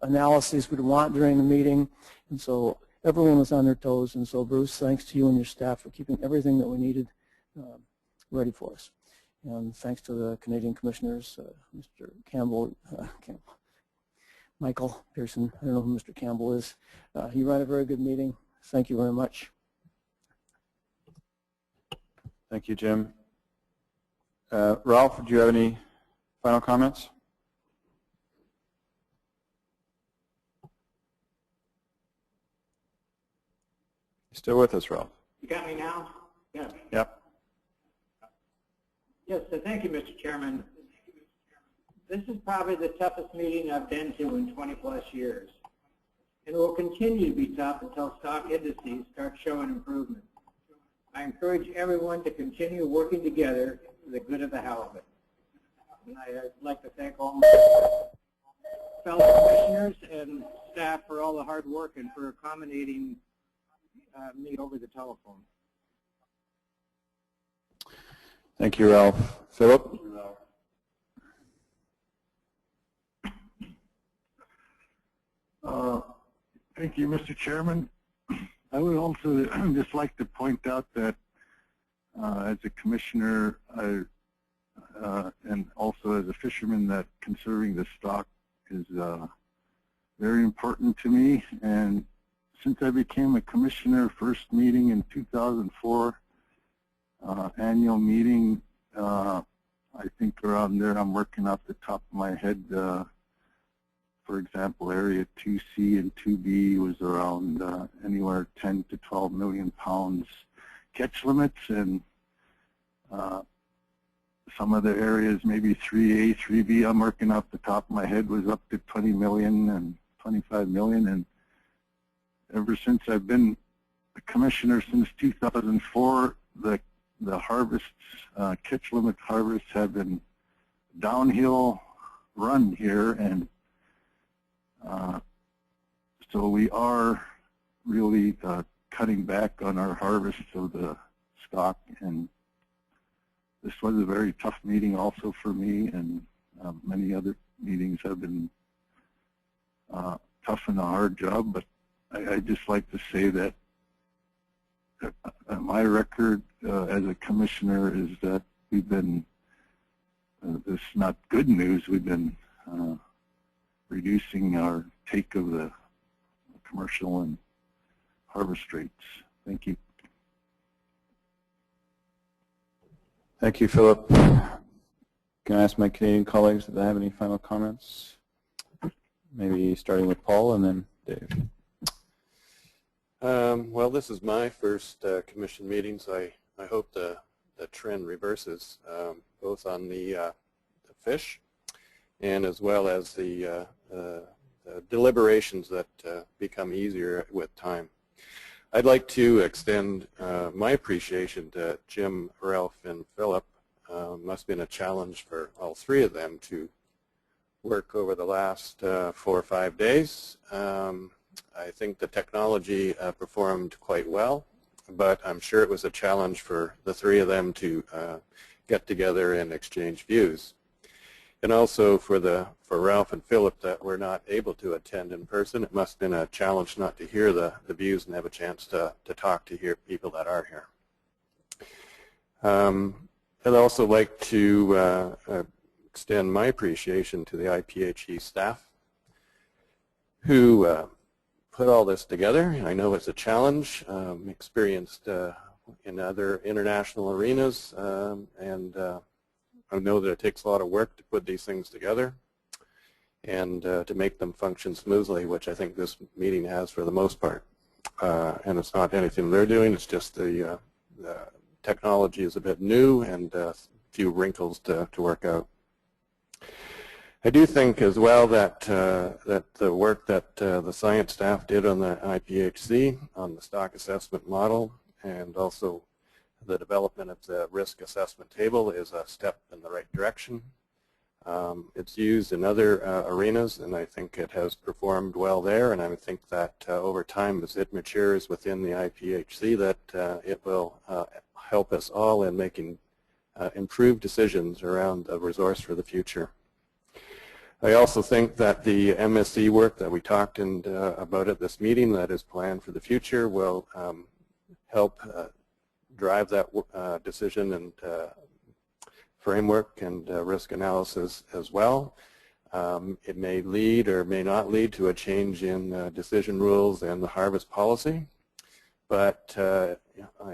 B: analyses we'd want during the meeting, and so everyone was on their toes, and so Bruce, thanks to you and your staff for keeping everything that we needed ready for us. And thanks to the Canadian commissioners, Mr. Campbell, Michael Pearson, I don't know who Mr. Campbell is. He ran a very good meeting. Thank you very much.
A: Thank you, Jim. Ralph, do you have any final comments? You still with us, Ralph?
H: You got me now? Yeah.
A: Yep.
H: Yes, so thank you, Mr. Chairman. This is probably the toughest meeting I've been to in 20-plus years. And it will continue to be tough until stock indices start showing improvement. I encourage everyone to continue working together for the good of the halibut. And I'd like to thank all my fellow commissioners and staff for all the hard work and for accommodating me over the telephone.
A: Thank you, Ralph. Philip?
E: Thank you, Mr. Chairman. I would also just like to point out that as a commissioner and also as a fisherman, that conserving the stock is very important to me. And since I became a commissioner, first meeting in 2004, annual meeting, I think around there, I'm working off the top of my head, for example, area 2C and 2B was around anywhere 10 to 12 million pounds catch limits, and some of the areas, maybe 3A, 3B, I'm working off the top of my head, was up to 20 million and 25 million, and ever since I've been a commissioner since 2004, the harvests, catch limit harvests have been downhill run here, and so we are really cutting back on our harvests of the stock, and this was a very tough meeting also for me, and many other meetings have been tough and a hard job, but I'd just like to say that my record as a commissioner is that we've been, this is not good news, we've been reducing our take of the commercial and harvest rates. Thank you.
A: Thank you, Philip. Can I ask my Canadian colleagues if they have any final comments? Maybe starting with Paul and then Dave.
D: Well, this is my first commission meeting, so I hope the trend reverses, both on the fish and as well as the deliberations that become easier with time. I'd like to extend my appreciation to Jim, Ralph, and Philip. Must have been a challenge for all three of them to work over the last 4 or 5 days. I think the technology performed quite well, but I'm sure it was a challenge for the three of them to get together and exchange views. And also for Ralph and Philip that were not able to attend in person, it must have been a challenge not to hear the views and have a chance to talk to people that are here. I'd also like to extend my appreciation to the IPHC staff who put all this together. I know it's a challenge, experienced in other international arenas, and I know that it takes a lot of work to put these things together and to make them function smoothly, which I think this meeting has for the most part. And it's not anything they're doing, it's just the technology is a bit new and a few wrinkles to work out. I do think as well that that the work that the science staff did on the IPHC, on the stock assessment model, and also the development of the risk assessment table is a step in the right direction. It's used in other arenas, and I think it has performed well there, and I would think that over time as it matures within the IPHC that it will help us all in making improved decisions around the resource for the future. I also think that the MSC work that we talked about at this meeting that is planned for the future will help drive that decision and framework and risk analysis as well. It may lead or may not lead to a change in decision rules and the harvest policy, but I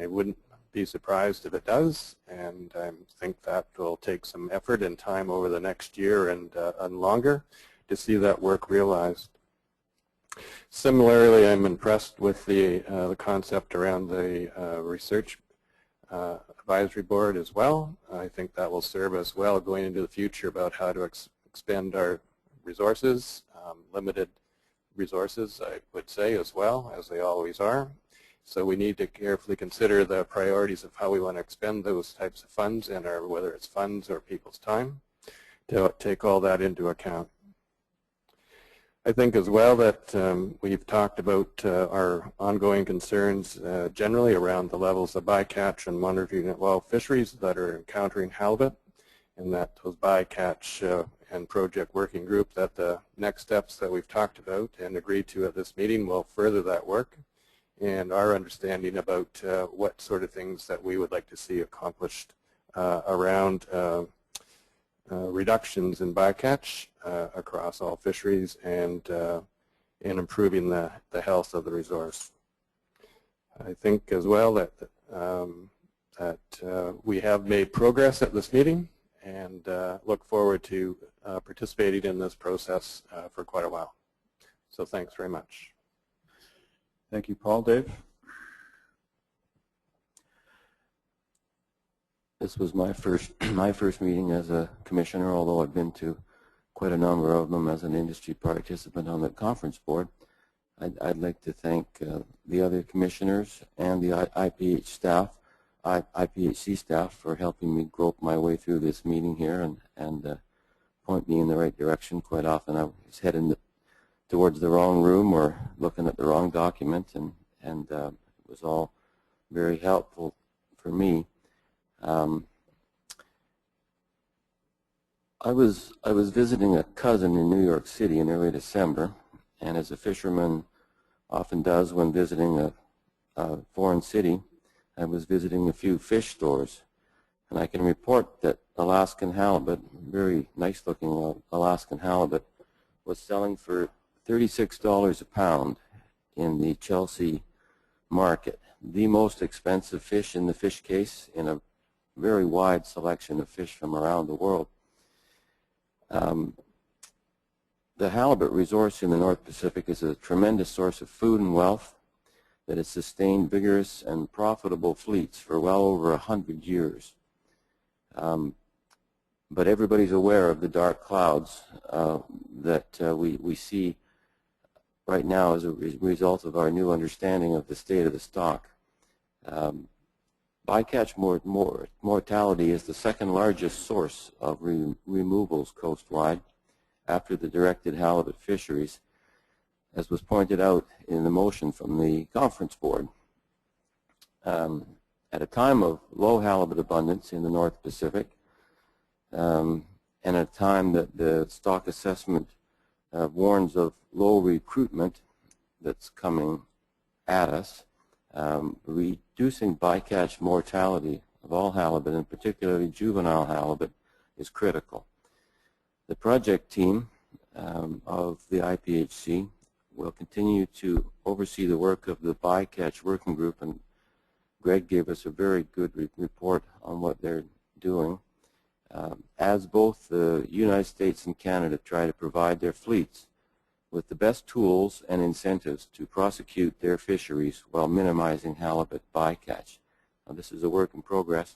D: wouldn't be surprised if it does, and I think that will take some effort and time over the next year and longer to see that work realized. Similarly, I'm impressed with the concept around the research advisory board as well. I think that will serve us well going into the future about how to expend our resources, limited resources, I would say, as well, as they always are. So we need to carefully consider the priorities of how we want to expend those types of funds, and whether it's funds or people's time, to take all that into account. I think as well that we've talked about our ongoing concerns generally around the levels of bycatch and monitoring at wild fisheries that are encountering halibut, and that those bycatch and project working group, that the next steps that we've talked about and agreed to at this meeting will further that work and our understanding about what sort of things that we would like to see accomplished around reductions in bycatch across all fisheries and in improving the health of the resource. I think as well that we have made progress at this meeting and look forward to participating in this process for quite a while. So thanks very much.
A: Thank you, Paul. Dave?
F: This was my first meeting as a commissioner, although I've been to quite a number of them as an industry participant on the conference board. I'd like to thank the other commissioners and the IPHC staff for helping me grope my way through this meeting here and point me in the right direction. Quite often I was heading towards the wrong room or looking at the wrong document, and it was all very helpful for me. I was visiting a cousin in New York City in early December, and as a fisherman often does when visiting a foreign city, I was visiting a few fish stores, and I can report that Alaskan halibut, very nice looking Alaskan halibut, was selling for $36 a pound in the Chelsea market, the most expensive fish in the fish case in a very wide selection of fish from around the world. The halibut resource in the North Pacific is a tremendous source of food and wealth. that has sustained vigorous and profitable fleets for well over 100 years. But everybody's aware of the dark clouds that we see right now as a result of our new understanding of the state of the stock. Bycatch mortality is the second largest source of removals coastwide after the directed halibut fisheries, as was pointed out in the motion from the conference board. At a time of low halibut abundance in the North Pacific, and at a time that the stock assessment warns of low recruitment that's coming at us, reducing bycatch mortality of all halibut, and particularly juvenile halibut, is critical. The project team of the IPHC will continue to oversee the work of the bycatch working group, and Greg gave us a very good report on what they're doing, as both the United States and Canada try to provide their fleets with the best tools and incentives to prosecute their fisheries while minimizing halibut bycatch. Now, this is a work in progress,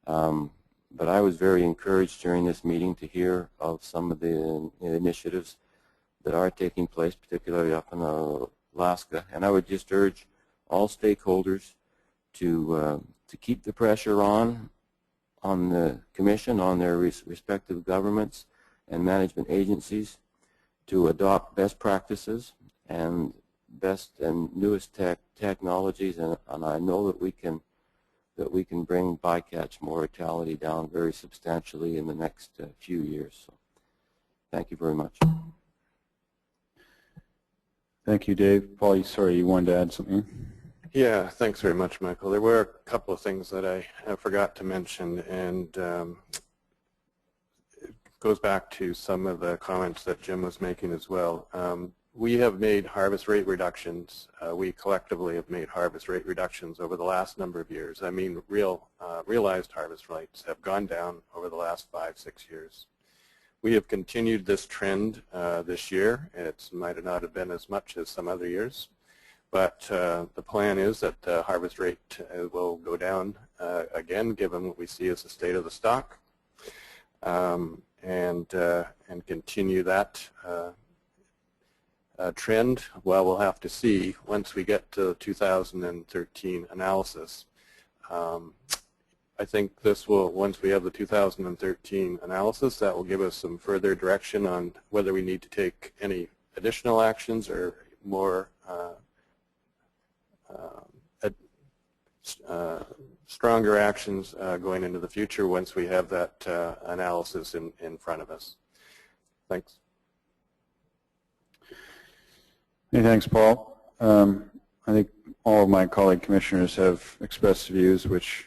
F: but I was very encouraged during this meeting to hear of some of the initiatives that are taking place, particularly up in Alaska, and I would just urge all stakeholders to keep the pressure on the Commission, on their respective governments and management agencies, to adopt best practices and best and newest technologies, and I know that we can bring bycatch mortality down very substantially in the next few years. So, thank you very much.
A: Thank you, Dave. Paul, sorry, you wanted to add something?
D: Yeah, thanks very much, Michael. There were a couple of things that I forgot to mention, and it goes back to some of the comments that Jim was making as well. We have made harvest rate reductions. We collectively have made harvest rate reductions over the last number of years. I mean, realized harvest rates have gone down over the last 5-6 years. We have continued this trend this year. It might not have been as much as some other years, but the plan is that the harvest rate will go down again, given what we see as the state of the stock, and continue that trend. Well, we'll have to see once we get to the 2013 analysis. I think this will, once we have the 2013 analysis, that will give us some further direction on whether we need to take any additional actions or more stronger actions going into the future once we have that analysis in front of us. Thanks.
A: Hey, thanks, Paul. I think all of my colleague commissioners have expressed views which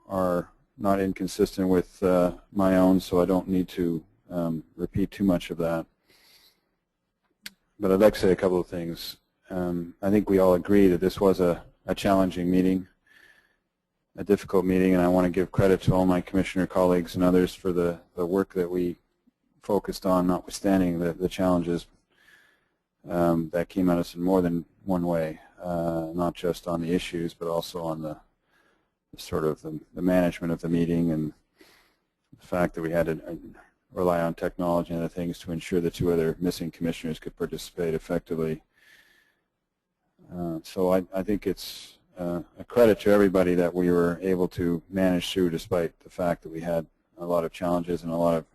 A: are not inconsistent with my own, so I don't need to repeat too much of that. But I'd like to say a couple of things. I think we all agree that this was a challenging meeting, a difficult meeting, and I want to give credit to all my commissioner colleagues and others for the work that we focused on, notwithstanding the challenges that came at us in more than one way, not just on the issues, but also on the sort of the management of the meeting and the fact that we had to rely on technology and other things to ensure the two other missing commissioners could participate effectively. So I think it's a credit to everybody that we were able to manage through despite the fact that we had a lot of challenges and a lot of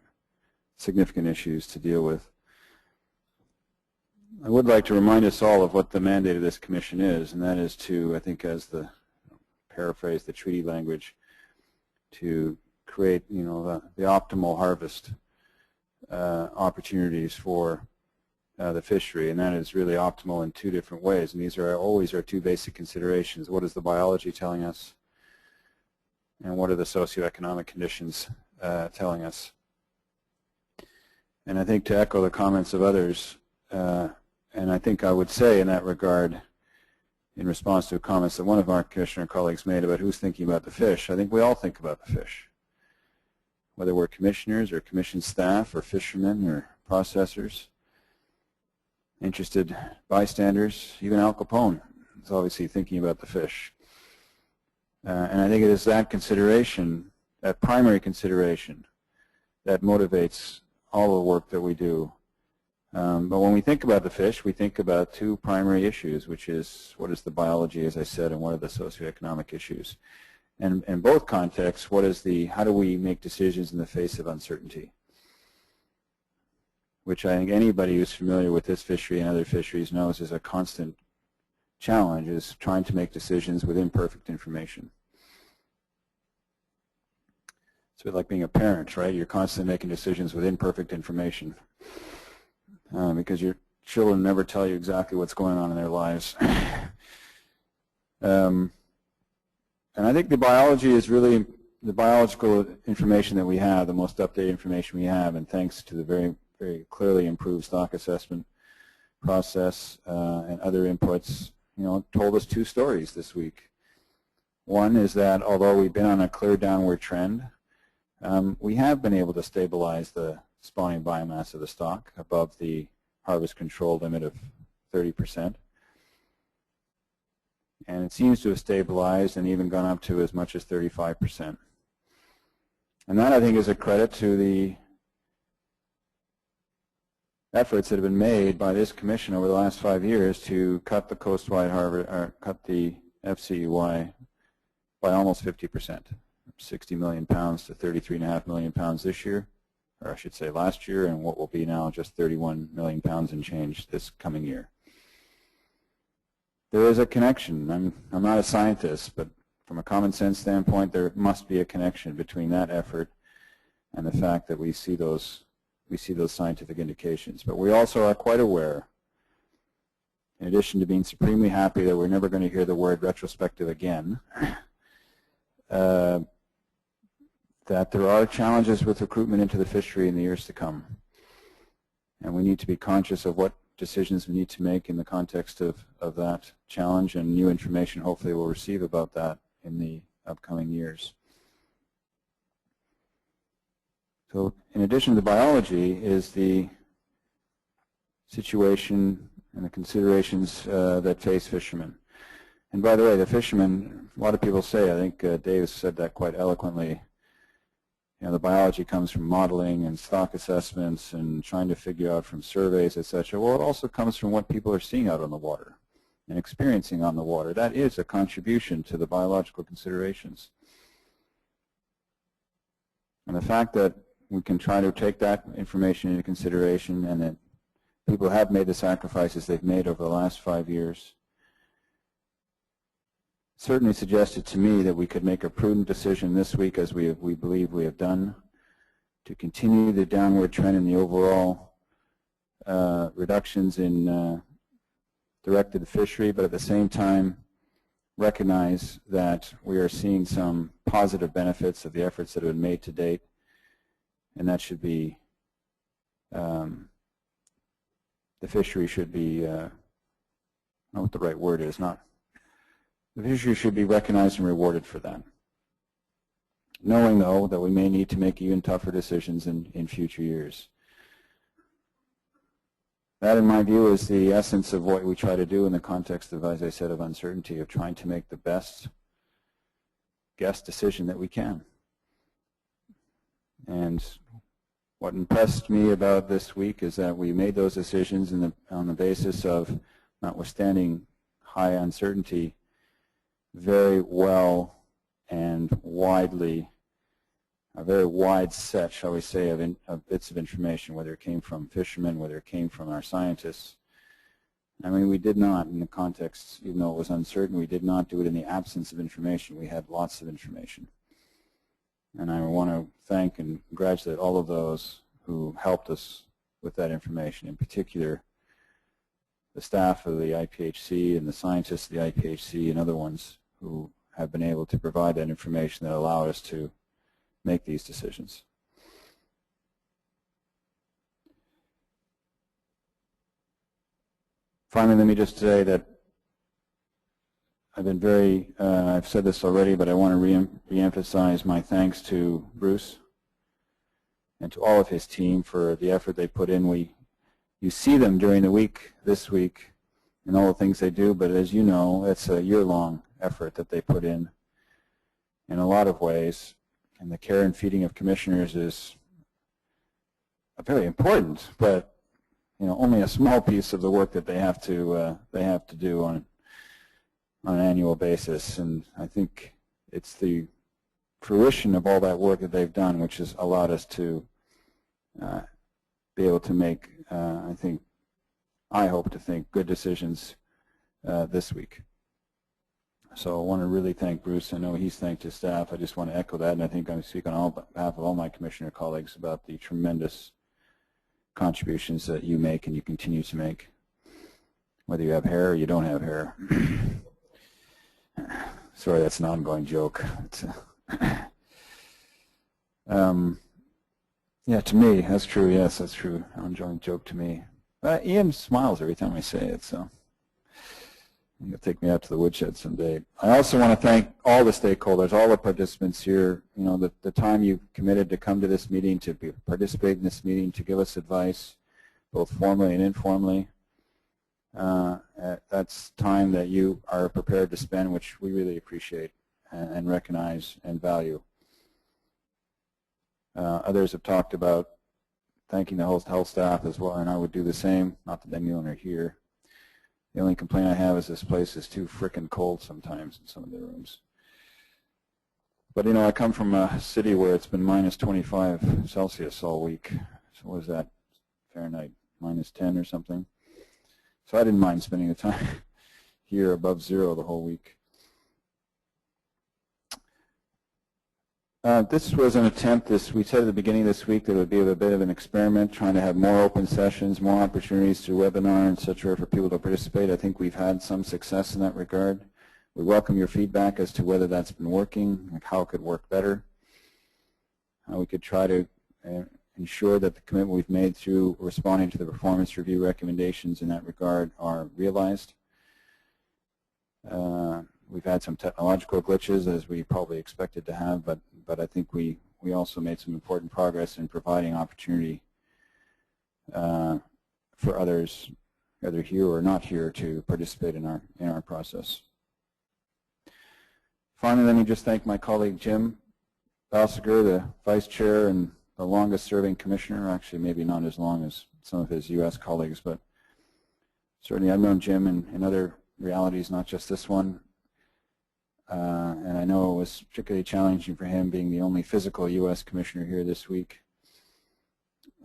A: significant issues to deal with. I would like to remind us all of what the mandate of this commission is, and that is to, I think, as the paraphrase the treaty language, to create, the optimal harvest opportunities for the fishery, and that is really optimal in two different ways. And these are always our two basic considerations: what is the biology telling us, and what are the socioeconomic conditions telling us? And I think to echo the comments of others, and I think I would say in that regard, in response to comments that one of our commissioner colleagues made about who's thinking about the fish, I think we all think about the fish, whether we're commissioners or commission staff or fishermen or processors. interested bystanders, even Al Capone is obviously thinking about the fish. And I think it is that consideration, that primary consideration, that motivates all the work that we do. But when we think about the fish, we think about two primary issues, which is what is the biology, as I said, and what are the socioeconomic issues. And in both contexts, how do we make decisions in the face of uncertainty? Which I think anybody who's familiar with this fishery and other fisheries knows is a constant challenge, is trying to make decisions with imperfect information. It's a bit like being a parent, right? You're constantly making decisions with imperfect information because your children never tell you exactly what's going on in their lives. And I think the biology is really the biological information that we have, the most updated information we have, and thanks to the very, very clearly improved stock assessment process and other inputs, told us two stories this week. One is that although we've been on a clear downward trend, we have been able to stabilize the spawning biomass of the stock above the harvest control limit of 30%. And it seems to have stabilized and even gone up to as much as 35%. And that, I think, is a credit to the efforts that have been made by this commission over the last 5 years to cut the coastwide harvest, or cut the FCUY by almost 50%, 60 million pounds to 33.5 million pounds this year, or I should say last year, and what will be now just 31 million pounds and change this coming year. There is a connection. I'm not a scientist, but from a common sense standpoint, there must be a connection between that effort and the fact that we see those scientific indications. But we also are quite aware, in addition to being supremely happy that we're never going to hear the word retrospective again, that there are challenges with recruitment into the fishery in the years to come. And we need to be conscious of what decisions we need to make in the context of that challenge, and new information hopefully we'll receive about that in the upcoming years. So in addition to the biology is the situation and the considerations that face fishermen. And by the way, the fishermen, a lot of people say, I think Dave said that quite eloquently, the biology comes from modeling and stock assessments and trying to figure out from surveys, etc. Well, it also comes from what people are seeing out on the water and experiencing on the water. That is a contribution to the biological considerations. And the fact that we can try to take that information into consideration, and that people have made the sacrifices they've made over the last 5 years, certainly suggested to me that we could make a prudent decision this week, as we believe we have done, to continue the downward trend in the overall reductions in directed fishery, but at the same time recognize that we are seeing some positive benefits of the efforts that have been made to date, and that should be, the fishery should be, I don't know what the right word is, the fishery should be recognized and rewarded for that. Knowing, though, that we may need to make even tougher decisions in future years. That, in my view, is the essence of what we try to do in the context of, as I said, of uncertainty, of trying to make the best guess decision that we can. And what impressed me about this week is that we made those decisions on the basis of, notwithstanding high uncertainty, very well and widely, a very wide set, shall we say, of bits of information, whether it came from fishermen, whether it came from our scientists. I mean, we did not, in the context, even though it was uncertain, we did not do it in the absence of information. We had lots of information. And I want to thank and congratulate all of those who helped us with that information, in particular the staff of the IPHC and the scientists of the IPHC and other ones who have been able to provide that information that allowed us to make these decisions. Finally, let me just say that I've been very, I've said this already, but I want to re-emphasize my thanks to Bruce and to all of his team for the effort they put in. you see them during the week, this week, and all the things they do, but as you know, it's a year-long effort that they put in a lot of ways, and the care and feeding of commissioners is very important, but only a small piece of the work that they have to do on an annual basis. And I think it's the fruition of all that work that they've done which has allowed us to be able to make, I hope to think, good decisions this week. So I want to really thank Bruce. I know he's thanked his staff. I just want to echo that, and I think I'm speaking on behalf of all my commissioner colleagues about the tremendous contributions that you make and you continue to make, whether you have hair or you don't have hair. Sorry, that's an ongoing joke. Yeah, to me, that's true. Yes, that's true. Ongoing joke to me. Ian smiles every time I say it, so you'll take me out to the woodshed someday. I also want to thank all the stakeholders, all the participants here. The time you committed to come to this meeting, to participate in this meeting, to give us advice, both formally and informally. That's time that you are prepared to spend, which we really appreciate and recognize and value. Others have talked about thanking the health staff as well, and I would do the same. Not that anyone are here. The only complaint I have is this place is too frickin' cold sometimes in some of the rooms. But I come from a city where it's been minus 25 Celsius all week. So what is that, Fahrenheit, minus 10 or something? So I didn't mind spending the time here above zero the whole week. This was an attempt, we said at the beginning of this week that it would be a bit of an experiment, trying to have more open sessions, more opportunities through webinar, etc., for people to participate. I think we've had some success in that regard. We welcome your feedback as to whether that's been working, like how it could work better, how we could try to ensure that the commitment we've made through responding to the performance review recommendations in that regard are realized. We've had some technological glitches, as we probably expected to have, but I think we also made some important progress in providing opportunity for others, whether here or not here, to participate in our process. Finally, let me just thank my colleague Jim Balsiger, the Vice Chair and the longest serving commissioner, actually maybe not as long as some of his U.S. colleagues, but certainly I've known Jim in other realities, not just this one. And I know it was particularly challenging for him being the only physical U.S. commissioner here this week.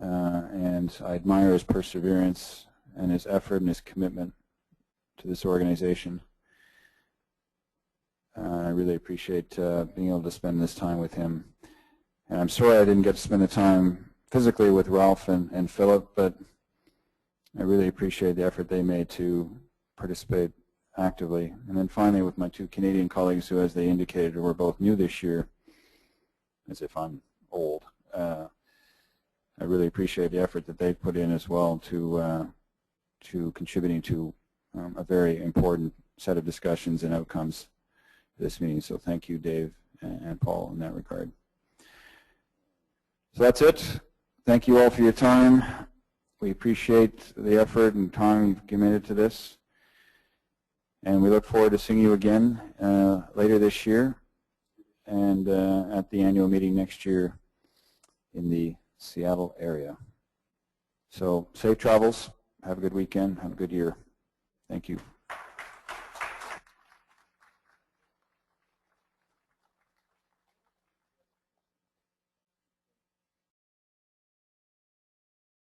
A: And I admire his perseverance and his effort and his commitment to this organization. I really appreciate being able to spend this time with him. And I'm sorry I didn't get to spend the time physically with Ralph and Philip, but I really appreciate the effort they made to participate actively. And then finally, with my two Canadian colleagues who, as they indicated, were both new this year, as if I'm old, I really appreciate the effort that they've put in as well to contributing to a very important set of discussions and outcomes for this meeting. So thank you, Dave and Paul, in that regard. So that's it. Thank you all for your time. We appreciate the effort and time you've committed to this. And we look forward to seeing you again later this year and at the annual meeting next year in the Seattle area. So safe travels. Have a good weekend. Have a good year. Thank you.